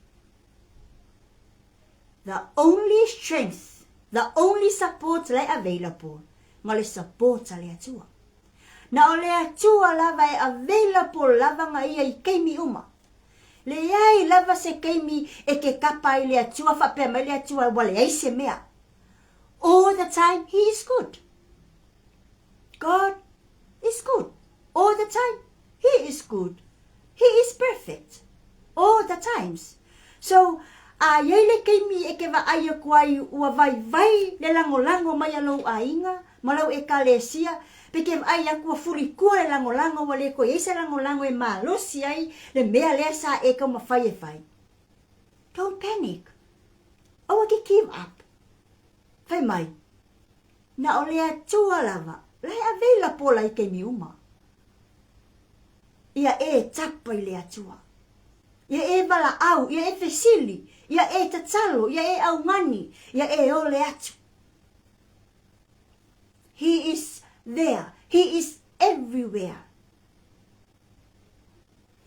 The only strength, the only support like available. Ma le support le atua. Na o le atua lava e available lava nga ia I keimi uma. Le ai lava se keimi e ke kapa I le atua whapea mai le atua wale ai se mea. All the time He is good. God is good. All the time He is good. He is perfect. All the times. So, a yele keimi e ke wa aia kuai ua vai le lango mai alau a inga. Malau e kalesia, peke ai aku furi kua le lango wale ko ese lango e malosi ai le mea le sa e ka mafai e fai. Don't panic. O ke give up. Fai mai. Na o le atua lava, lai avela pola I ke miuma. Ia e tapa I le atua. Ia e bala au, ia e fesili, ia e tatalo, ia e au ngani, ia e o le atu. He is there. He is everywhere.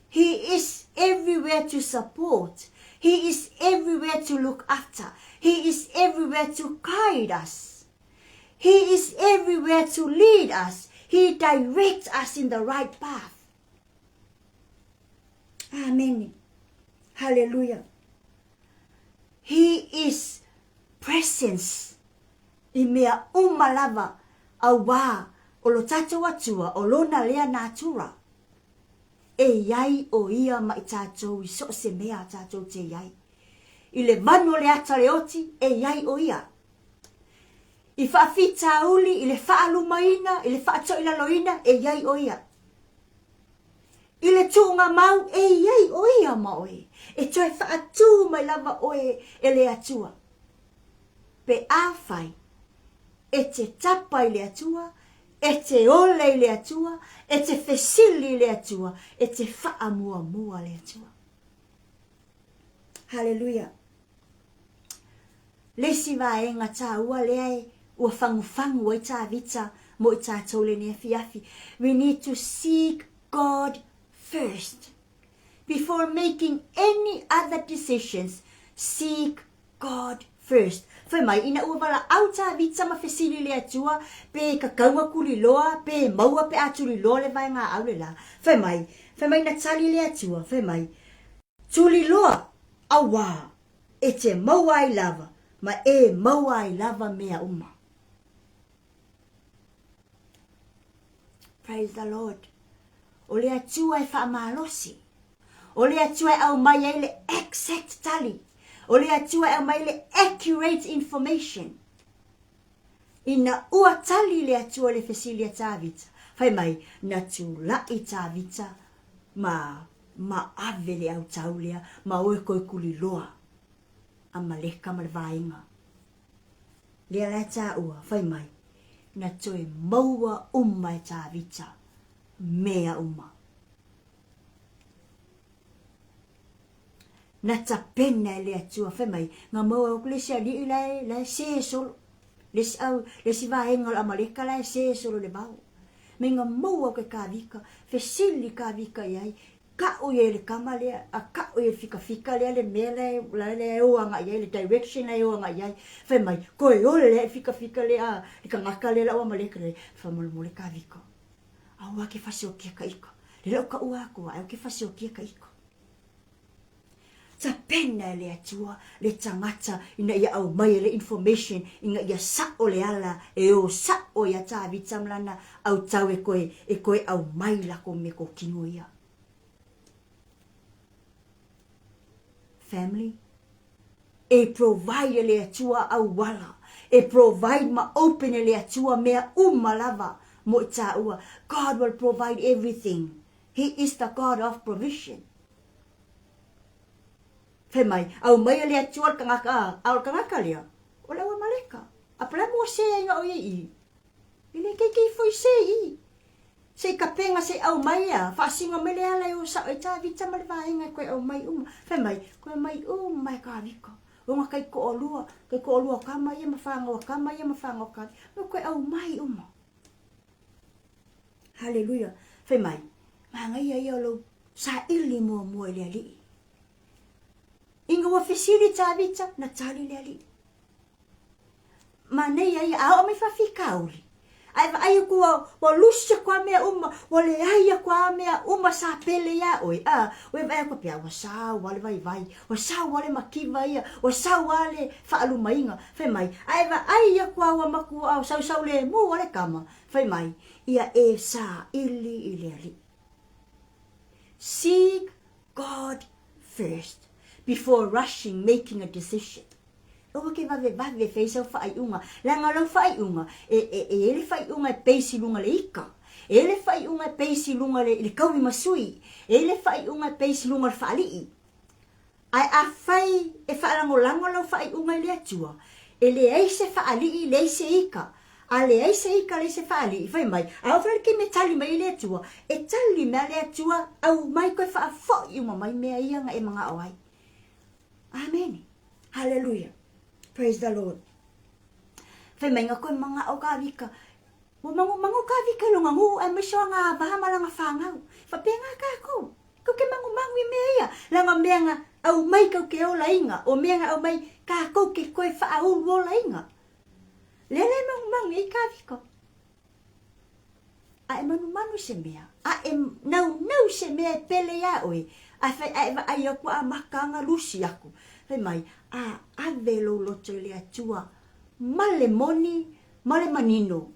He is everywhere to support. He is everywhere to look after. He is everywhere to guide us. He is everywhere to lead us. He directs us in the right path. Amen. Hallelujah. He is presence. I mea umalava. Awa, o lo tato atua, o lona lea natura. e iai o ia ma i tātou i so se mea tātou te iai. I le manu le ata le oti, e iai o ia. I whaafita uli, i le whaalumaina, i le whaatoila loina, e iai o ia. I le tūnga mau, e iai o ia ma oe. E toi whaatū mai lava oe e le atua. Pe āwhai, e te tapa i le atua, e te ole i le atua, e te fesili i le atua, e te whaamua mua le atua. Hallelujah. Lesi vaenga tā ua leai, ua whangu i tā vita, mo i tā tole ne fiafi. We need to seek God first. Before making any other decisions, seek God first. Whai mai, ina ua wala au tā vita ma fesili le atua, pe kakaunga kuli loa, pe maua pe aturi loa le vai ngā au le la. Whai mai na tali le atua, whai mai, tuli loa, awa, e te maua i lava, ma e maua i lava mea uma. Praise the Lord. O le atua e whaamalosi. O le atua e au mai e le exact tali. O le atua e au mai le accurate information. Ina ua tali le atua le fesilia tāvita. Whai mai, na tūla i tāvita, ma ave le au taulea, ma oe koe kuli loa. Ama leka ma le vainga. Lea la tā ua, whai mai, na toe maua uma e tāvita, mea uma. Na tapena e le atua, whai mai, ngā maua o kulesi a li lai se solo. Lesi vaenga o amaleka lai se solo le mau. Me ngā maua o ke kāvika, fesili kāvika iai, ka o ye le kama lea, a ka o ye fika lea le mea le oanga iai, le direction le oanga iai. Whai mai, koe ole le fika lea, le kangaka lea la o amaleka le, whamole kāvika. Aua ke whasi o kia ka ika. Le leo ka ua kua, au ke whasi o kia ka ika. Ta pena le atua, le tangata, ina ia au mai le information, inga ia sa o le ala, e o sa o ia tā vitamlana, au tau e koe au mai lako me ko kino ia. Family, e provide le atua au wala, e provide ma open le atua mea lava, mo i tā ua. God will provide everything. He is the God of provision. Whai mai, au mai le atua kangaka lea, o lewa maleka. A pala mua se inga o i. Ile kei foi se i. Se ka penga se au mai a, whaasinga me le ala o sa o tā vita ma le vaenga koe au mai uma. Whai mai, koe mai mai ka vika. O ngā kai ko o lua ka mai e mawhanga o ka mai e mawhanga o ka. No koe au mai uma. Hallelujah. Whai mai, maa ngai ai alo sa ili mua le ali. Inga wa fesili tā vita na tali le ali. Ma nei ai au mai whawhika uli. Ai kua wa lusia kwa mea uma, wa le aia kwa mea uma sa pele ya oi. We vai ko pia wa sa wale vai, wa sa wale makiva ia, wa sa wale faalu mainga. Fai mai, ai va aia kwa wa maku au sau le mu wale kama. Fai mai, ia e sa ili ali. Seek God first before rushing making a decision. O ke vave fez o fai unga. La ngalo fai unga. Ele fai unga e peisi lunga le ika. Ele fai unga e peisi lunga le kaui masui. Ele fai unga e peisi lunga le faalii. Ai a fai e faalangolango lau fai unga le atua. Ele eise faalii le eise ika. A le eise ika le eise faalii. Fai mai. Au fai ke me tali mai le atua. E tali mea le atua. Au mai koe faa fai unga mai mea ianga e mga awai. Amen. Hallelujah. Praise the Lord. Whai mai ngā koe mga o ka vika. Mangu ka vika lo ngangu ai miso ngā bahama la ngā whangau. Whapea ngā kako. Kau ke mangu i mea ia. La ngā mea ngā au mai kau ke o la inga. O mea ngā au mai kako ke koe whaau o la inga. Lele mangu i ka vika. A e manu se mea. A e nau se mea e pele ia oi. A whai ai aku a makanga lusi aku. Whai mai, a ave lo loto le atua, male moni, male manino.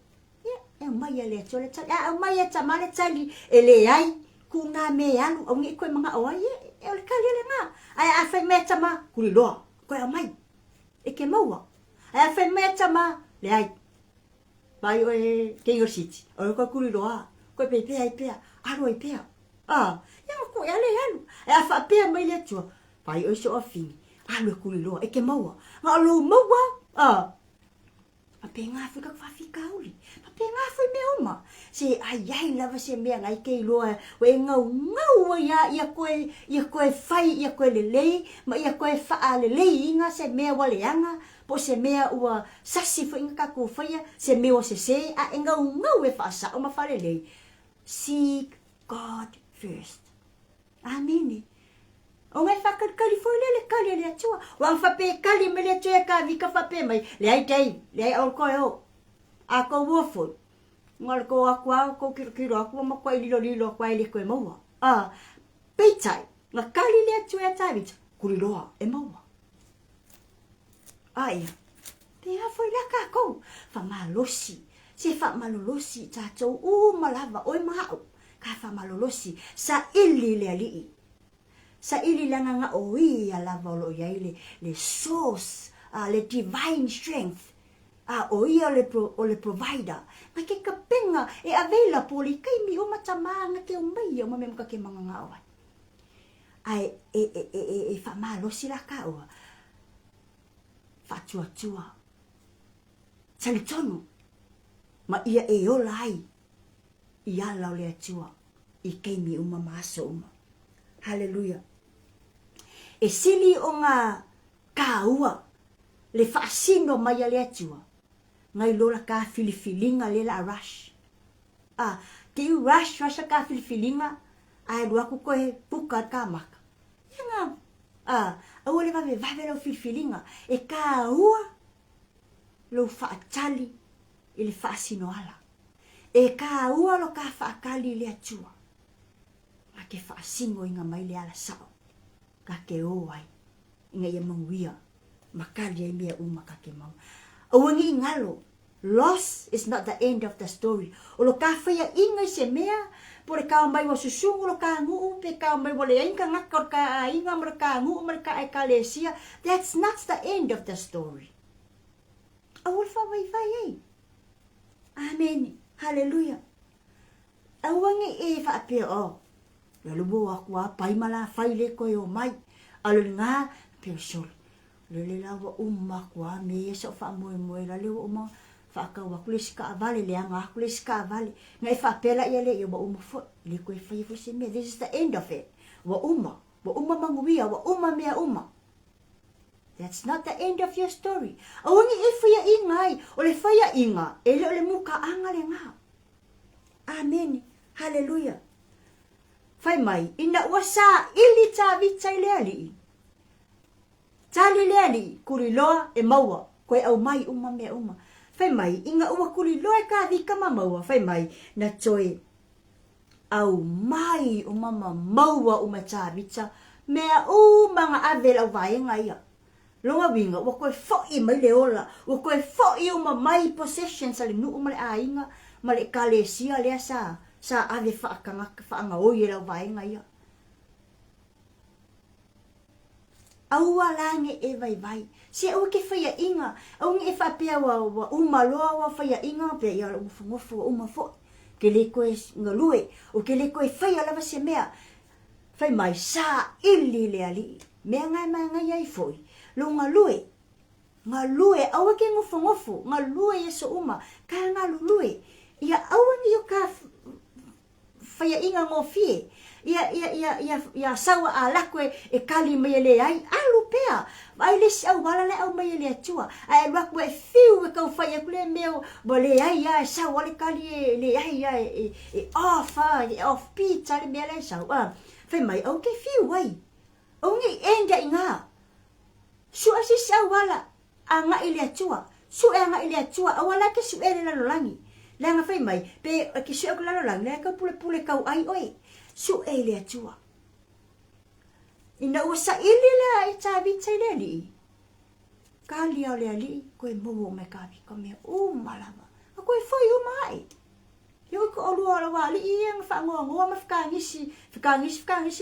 E mai le atua le tali, mai e tamale tali, e le ai, kuna me alu o ngi koe mga oa ye e ole kali le nga ai a fai me tama kuri loa koe a mai e ke maua ai a fai me tama le ai pai o e King City o ko kuri loa koe pe pe ai pe aro e pe ya ko ya le alu ai a fa pe mai le tua pai o so ofin alu kuri loa e ke maua nga lo maua Ape nga fika kwa fika uli. Ape nga fai me oma. Se ai lava se mea ngai kei loa. We ngau ia koe fai, ia koe lelei. Ma ia koe faa lelei inga se mea waleanga. Po se mea ua sasi fo inga kako faia. Se mea o se. A ngau e faa sa o ma fa lelei. Seek God first. Amen. O ngai whakakali fo le kali le atua. Wang whape kali me le atua ka vika whape mai. Le ai tei, le ai au koe o. A ko wofo. Ngal ko akua, ko kiro akua ma koe lilo koe le koe maua. Peitai, nga kali le atua e tawita. Kuri loa e maua. Ai, te hafo i laka kou. Whamalosi. Se whamalolosi tātou malava oi mahau. Ka whamalolosi sa ili le alii. Sa ili langa nga oi ala volo yai le source le divine strength oi le provider nga ke kapenga e avela poli kai mi o matamanga ke umai o mamem ka ke manga ngawa ai e fa malo sila ka o fa tua sali tono ma ia e o lai ia la le tua I ke mi uma maso uma Hallelujah. E sili o ngā kāua le whaasino mai a le atua. Ngai lola ka filifilinga le la rush. Te u rush ka filifilinga ai luaku koe puka ka maka. Ia ngā, au le vave lau filifilinga. E kāua lo whaatali i le whaasino ala. E kāua lo ka whaakali le atua. Ke whaasingo inga mai le ala sao. Ka ke oai. Inga ia mauia. Makali ai mea uma ka ke mau. Awangi ingalo. Loss is not the end of the story. O lo ka whaia inga se mea. Po le kao mai wa susungu lo ka nguu. Pe kao mai wa le inga ngaka o ka inga. Mara ka nguu. Mara ka e ka lesia. That's not the end of the story. Awal whawai vai ei. Amen. Hallelujah. Awangi e whaapea o. Lalu bo aku pai mala fai le koe o mai. Alu ngā peo soli. Lele lawa kua me so fa moe la le o ma fa ka wa kule ska avale le anga kule ska avale. Ngai fa pela ia le wa fo le koe fai fo se me. This is the end of it. Wa manguia wa mea uma. That's not the end of your story. Awangi e fia ingai o le fia inga ele o le muka anga le ngā. Amen. Hallelujah. Fai mai, ina wasa ili ta vita ile ali. Tali le ali, kuri loa e maua, koe au mai uma mea uma. Fai mai, inga ua kuri loa e ka vika ma maua, fai mai, na toe au mai uma ma maua uma ta vita, mea nga avela au vaenga ia. Longa winga, ua koe foi mai le ola, ua koe foi uma mai possessions ali nu uma le ainga, ma le kalesia le asa. Sa ave whaanga oi e lau vaenga ia. Aua lange e vai. Se au ke whaia inga. Au nge e whapea wa umaloa wa whaia inga. Pea ia la ufungofu wa umafo. Ke le koe ngalue. O ke le koe whaia lava se mea. Whai mai sa ili le ali. Mea ngai ai foi. Lo ngalue. Ngalue. Aua ke ngofu. Ngalue e so uma. Ka ngalue. Ia aua ni o ka faya inga ngofie ia sawa ala koe e kali mai le ai alu pea ai le au wala le au mai le atua ai lua koe fiu e kau faya kule meu bole ai ia sawa le kali le ai ia off pizza le mea le sawa fai mai au ke fiu ai au ngi enda inga su asi sawa anga ile atua su anga ile atua awala ke su ele la langi Langa fai mai, pe ki su aku lalo lang, langa pule kau ai oi, su e le atua. Ina ua sa ili la e tabi tai le li. Ka lia le ali, koe muo me kavi, ko mea malama. A koe foi umai. Yo ko olua la wali iang fa ngo ma fkangisi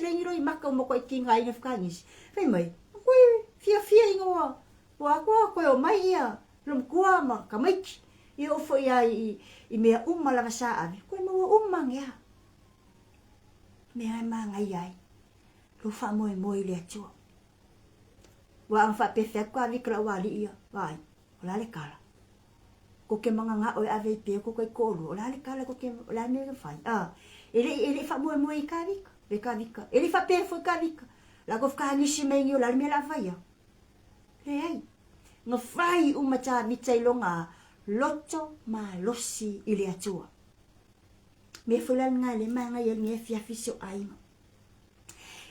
le ngiro I maka mo ko ikinga I fkangisi. Fai mai. Koi fia ingo. Wa ko o mai ia. Lum kua ma ka mai. Yo fo ia I mea la masa abi. Koi mo umang ya. Mea ma ngai ai. Lo fa mo le atua. Wa ang fa perfect ko abi kra wali ia. Vai. Ola le kala. Ko ke mga nga oi ave pe ko kai kolu la le kala ko ke la ne fai ele fa mo I kavika be kavika ele fa pe fo kavika la ko fa ni shimenyo la me la fai le ai nga fai mata mi tsai longa loto ma losi ile atua me fulan nga le manga ye nge fia fisio ai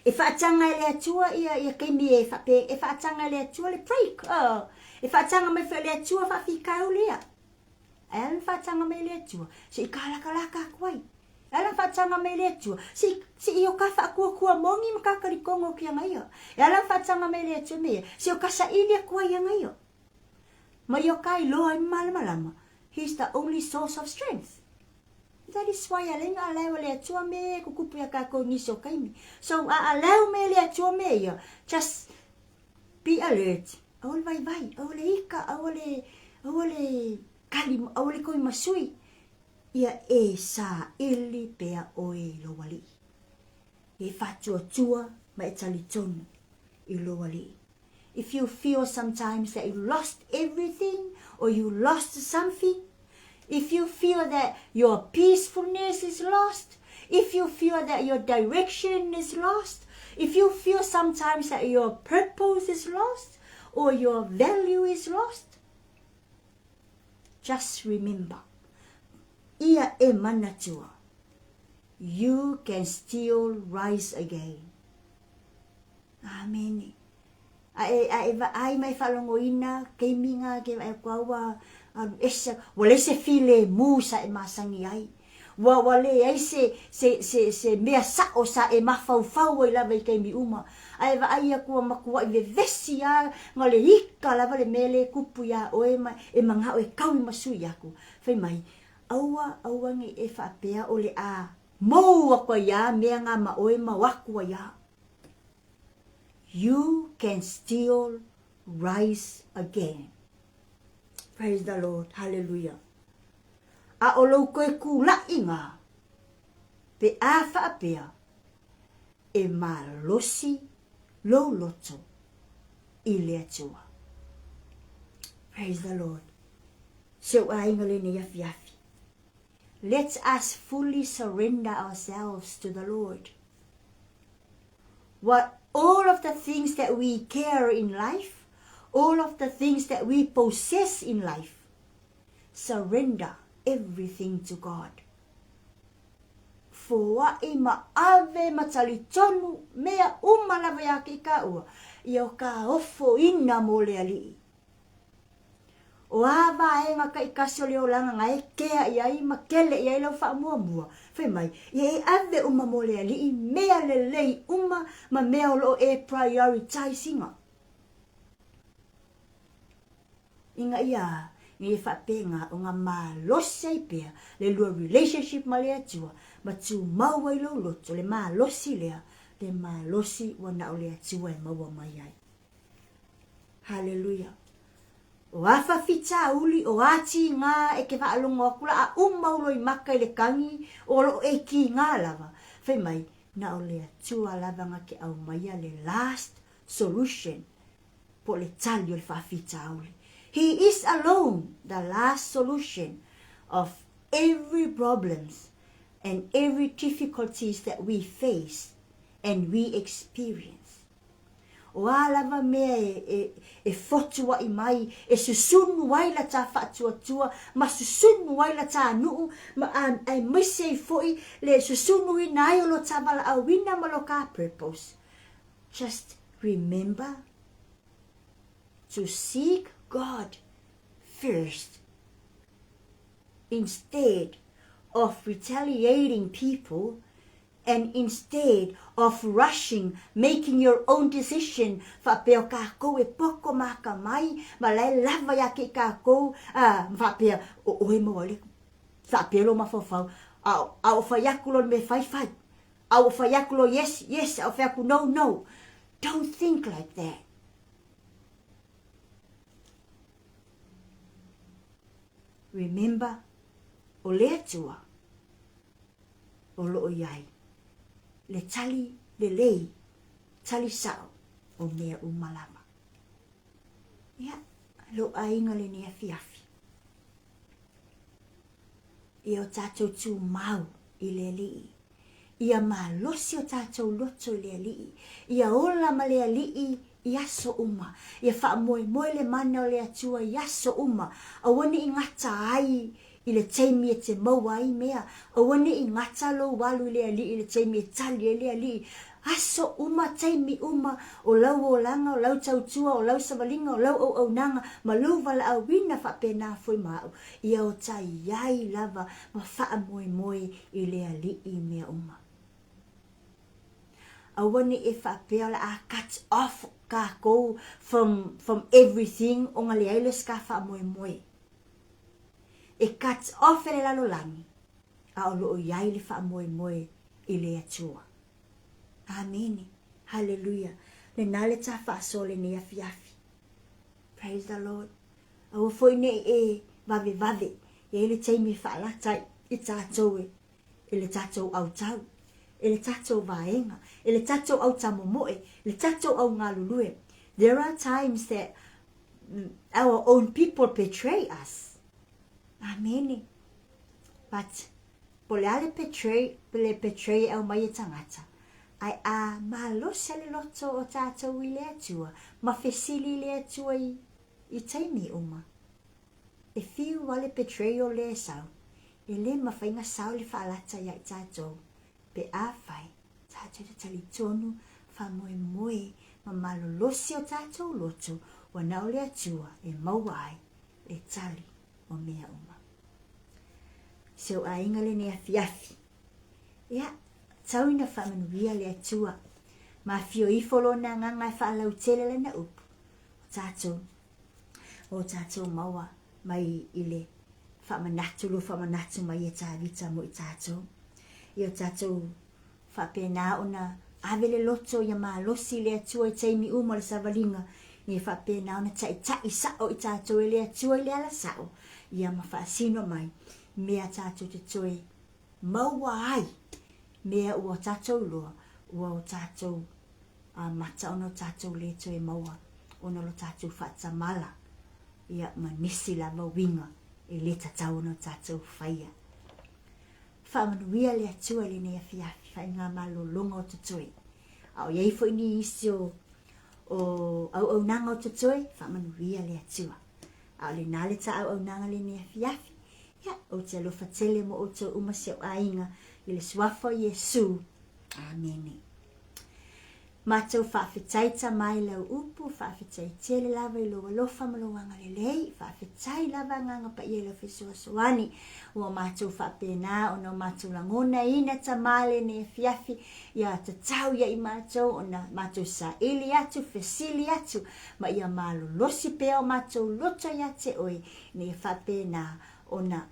e fa tanga le atua ia ke mi e fa tanga le atua le break e fa tanga me fa le atua fa fika ulia Alan fatanga me le tua. Si kala kwai. Alan fatanga me le tua. Si iyo kafa kua mongi makakari kongo kia ngayo. Alan fatanga me le tua me. Si yo kasa ilia kwai ngayo. Ma yo kai loa malama. He's the only source of strength. That is why aling allow le tua me kukupu ya kako niso kai me. So allow me le tua me yo. Just be alert. Awal vai. Awal ika. Awal kali awali ko masui ia sa ili pea oi lo wali e fatua ma etali tonu I lo wali. If you feel sometimes that you lost everything or you lost something, if you feel that your peacefulness is lost, if you feel that your direction is lost, if you feel sometimes that your purpose is lost or your value is lost, just remember, ia manatua, you can still rise again. Amen. Ai mai falongoina ke minga ke kwawa esa wale se file musa masangi ai. Wale ai se mea sa o sa mafau la vai ke mi uma. Ai aku makua I vesi ya ngale ika la vale mele kupu ya o manga o kau masu yaku. Fai mai aua ngi fa pea ole mo ako ya mea nga ma o waku ya. You can still rise again. Praise the Lord. Hallelujah. A olo koe kula inga. Pe fa pea e malosi lo loto ile atua. Praise the Lord. So aingale ni yafi. Let us fully surrender ourselves to the Lord. All of the things that we care in life, all of the things that we possess in life, surrender everything to God. For wa ave matali tonu mea lava ya ka ua ia ka ofo ina mole ali. O ava e ngaka ikasole o langa ngai kea ia makele ia lo fa mua. Fai mai ia ave mole ali mea lelei ma mea lo prioritizing. Inga ia ni fa penga o nga malose pea le lo relationship ma le atua ma tu maua lo loto le malosi le malosi wana o le atua e maua mai ai. Hallelujah. O afa fita uli o ati nga ke va alonga kula ulo I maka le kangi o lo ki nga lava. Fai mai na o le atua lava nga ke au mai le last solution po le talio le fa fita uli. He is alone the last solution of every problems and every difficulties that we face and we experience. O alava mea e fotua I mai, e susunu wai la ta fatuatua, ma susunu wai la ta nuu, ma ai maise foi le susunu I nai o lo tabala awina ma lo ka purpose. Just remember to seek God first instead of retaliating people and instead of rushing, making your own decision. Fa peo kako e poko maka mai, ma lai lava ya ke kako, fa peo o mo wale, fa peo lo mafofau, Au fayakulo me fai. Au fayakulo yes. Au fayakulo no. Don't think like that. Remember, o lea tua, o loo iai, le tali, le lei, tali sao, o mea umalama. Ia, lo ainga le nea fiafi. Ia o tātou tū mau i le lii. Ia ma losi o tātou loto i le lii. Ia ola ma le lii i aso uma. Ia wha moe le mana o le atua i aso uma. A wani i ngata ai i le teimi e te maua ai mea. A wani i ngata lo walu i le lii i le teimi e tali e le lii. Aso uma, teimi uma, o lau o langa, o lau tautua, o lau savalinga, o lau au nanga, ma lau wala au wina wha pēnā fui mau. Ia o tai iai lava, ma wha moe i le lii mea uma. I want if I feel I cut off kako from everything o ngale ai le skafa moe. It cuts off le lalolangi. A o lo iai le fa moe i le atua. Amen. Hallelujah. Le nale ta fa so le ne afi. Praise the Lord. O foi ne e vave. E le taimi fa la tai i tātou e. E le tātou au tau. E le tātou vaenga. E le tātou au tamomoe. Le tātou au ngalulue. There are times that our own people betray us. Amen. But pole ale betray au mai tangata. Ai a malosa le loto o tātou i le atua. Ma fesili le atua i taimi uma. E fiu wale betray o le sau. E le mawhainga sau le whaalata ia i tātou. Pe a whai, tātou te tali tonu, wha moe, ma malolosi o tātou loto, wa nao le atua e mauai, le tali o mea uma. So a inga le nea fiafi. Ia, tau ina whamanuia le atua, ma fio ifolo na nganga e whaalau tele le na upu. O tātou maua, mai ile, whamanatu mai e tāwita mo i tātou. Ia tātou whapena ona avele loto ia maa losi le atua i teimi uma le savalinga. Ia whapena ona tai sao i tātou e le atua i le ala sao. Ia ma whaasino mai. Mea tātou te toe maua ai. Mea ua tātou loa. Ua o tātou mata ona o tātou le toe maua. Ona lo tātou whaatamala. Ia ma nisi lava winga. E le tatau ona o tātou whaia. Whamanuia le atua le nea fiafi, whai ngā malolonga o tutoe. Au iei fo ini isi o au nanga o tutoe, whamanuia le atua. Au le nale ta au nanga le nea fiafi, ia, o te alofa tele mo o tau umaseo ainga, i le suafo Yesu. Amene. Mātou whaafetai ta mai lau upu, whaafetai tele lava i loa lofa malawanga le lei, whaafetai lava nganga pa i lau fesua soani, ua mātou whaapena, ona mātou langona ina ta male ne fiafi, ia ta tau ia i mātou, ona mātou sa ili atu, fesili atu, ma ia malo losi peo mātou loto ia te oi, ne whaapena, ona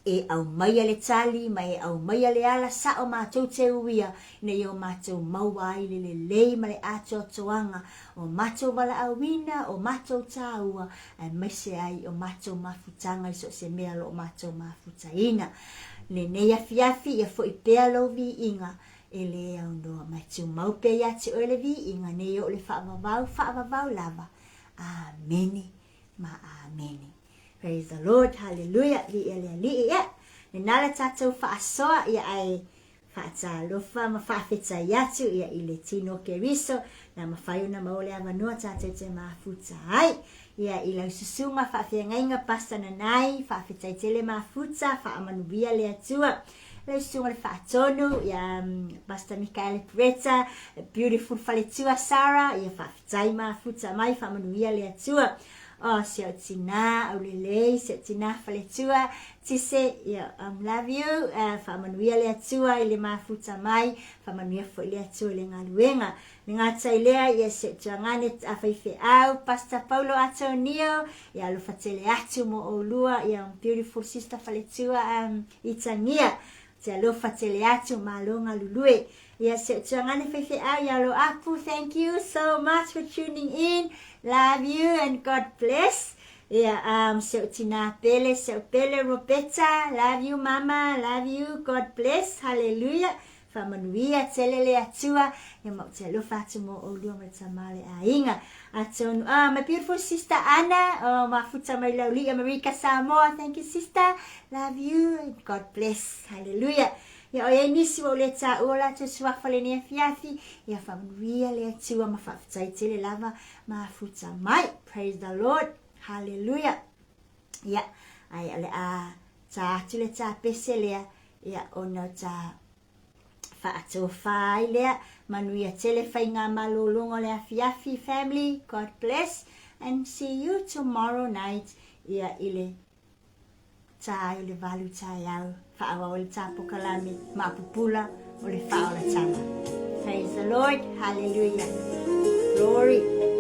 e au maia le tali, ma e au maia le ala sa o mātou te uia, ne i o mātou mauai le lei ma le ato toanga, o mātou wala awina, o mātou tāua, e maise ai o mātou mafutanga i so se mea lo o mātou mafutaina. Ne nei afiafi, ia fo i pea lo vi inga, e le au noa mātou maupe ia te o le vi inga, ne i o le whaavavau lava. Amene, ma amene. Praise the Lord, hallelujah, li ia. Ne nala tātou whaasoa, ia ai whaatalofa, ma whaafeta iatu, ia i le tino ke riso, na mawhaiuna maole awanua tātou te mafuta ai. Ia i lau susunga, whaafeangainga pasta na nai, whaafeta i tele mafuta, whaamanubia le atua. Lau susunga le whaatonu, ia pasta Mikaele Pereta, beautiful whaletua Sarah, ia whaafetai mafuta mai, whaamanubia le atua. Oh, siya tina, aulelei, siya tina, faletua, tise, yeah, love you, whamanuia le atua, ile mafuta mai, whamanuia fo ile atua, ile ngā luenga. Ni ngā tailea, ia siya tuangane, awhaife au, Pastor Paulo Atonio, ia alofa tele atu mo o lua, ia beautiful sister faletua, itangia. te alofa te le atu malonga lulue. Ia se tuangane fefe au ia lo aku. Thank you so much for tuning in. Love you and God bless. Ia se tina pele, se pele Roberta. Love you mama, love you. God bless. Hallelujah. Whamanuia telele atua. Ia mau te alofa atu mo o lua mai tamale a inga. Atonu, my beautiful sister Anna, mafuta mai lauli, America Samoa. Thank you, sister. Love you and God bless. Hallelujah. Ia o nisi o le ta ola tu suafa le ne fiafi. Ia whamria le atua mawhaftai tele lava mafuta mai. Praise the Lord. Hallelujah. Ia, ai ale a ta atu le ta pese lea. Ia ono ta whaato whai lea. Manuia tele whainga malolongo le afiafi family. God bless. And see you tomorrow night. Ia ile tai o le valu tai au. Whaawa o le tapokalami. Maapupula o le Faaolataga. Praise the Lord. Hallelujah. Glory.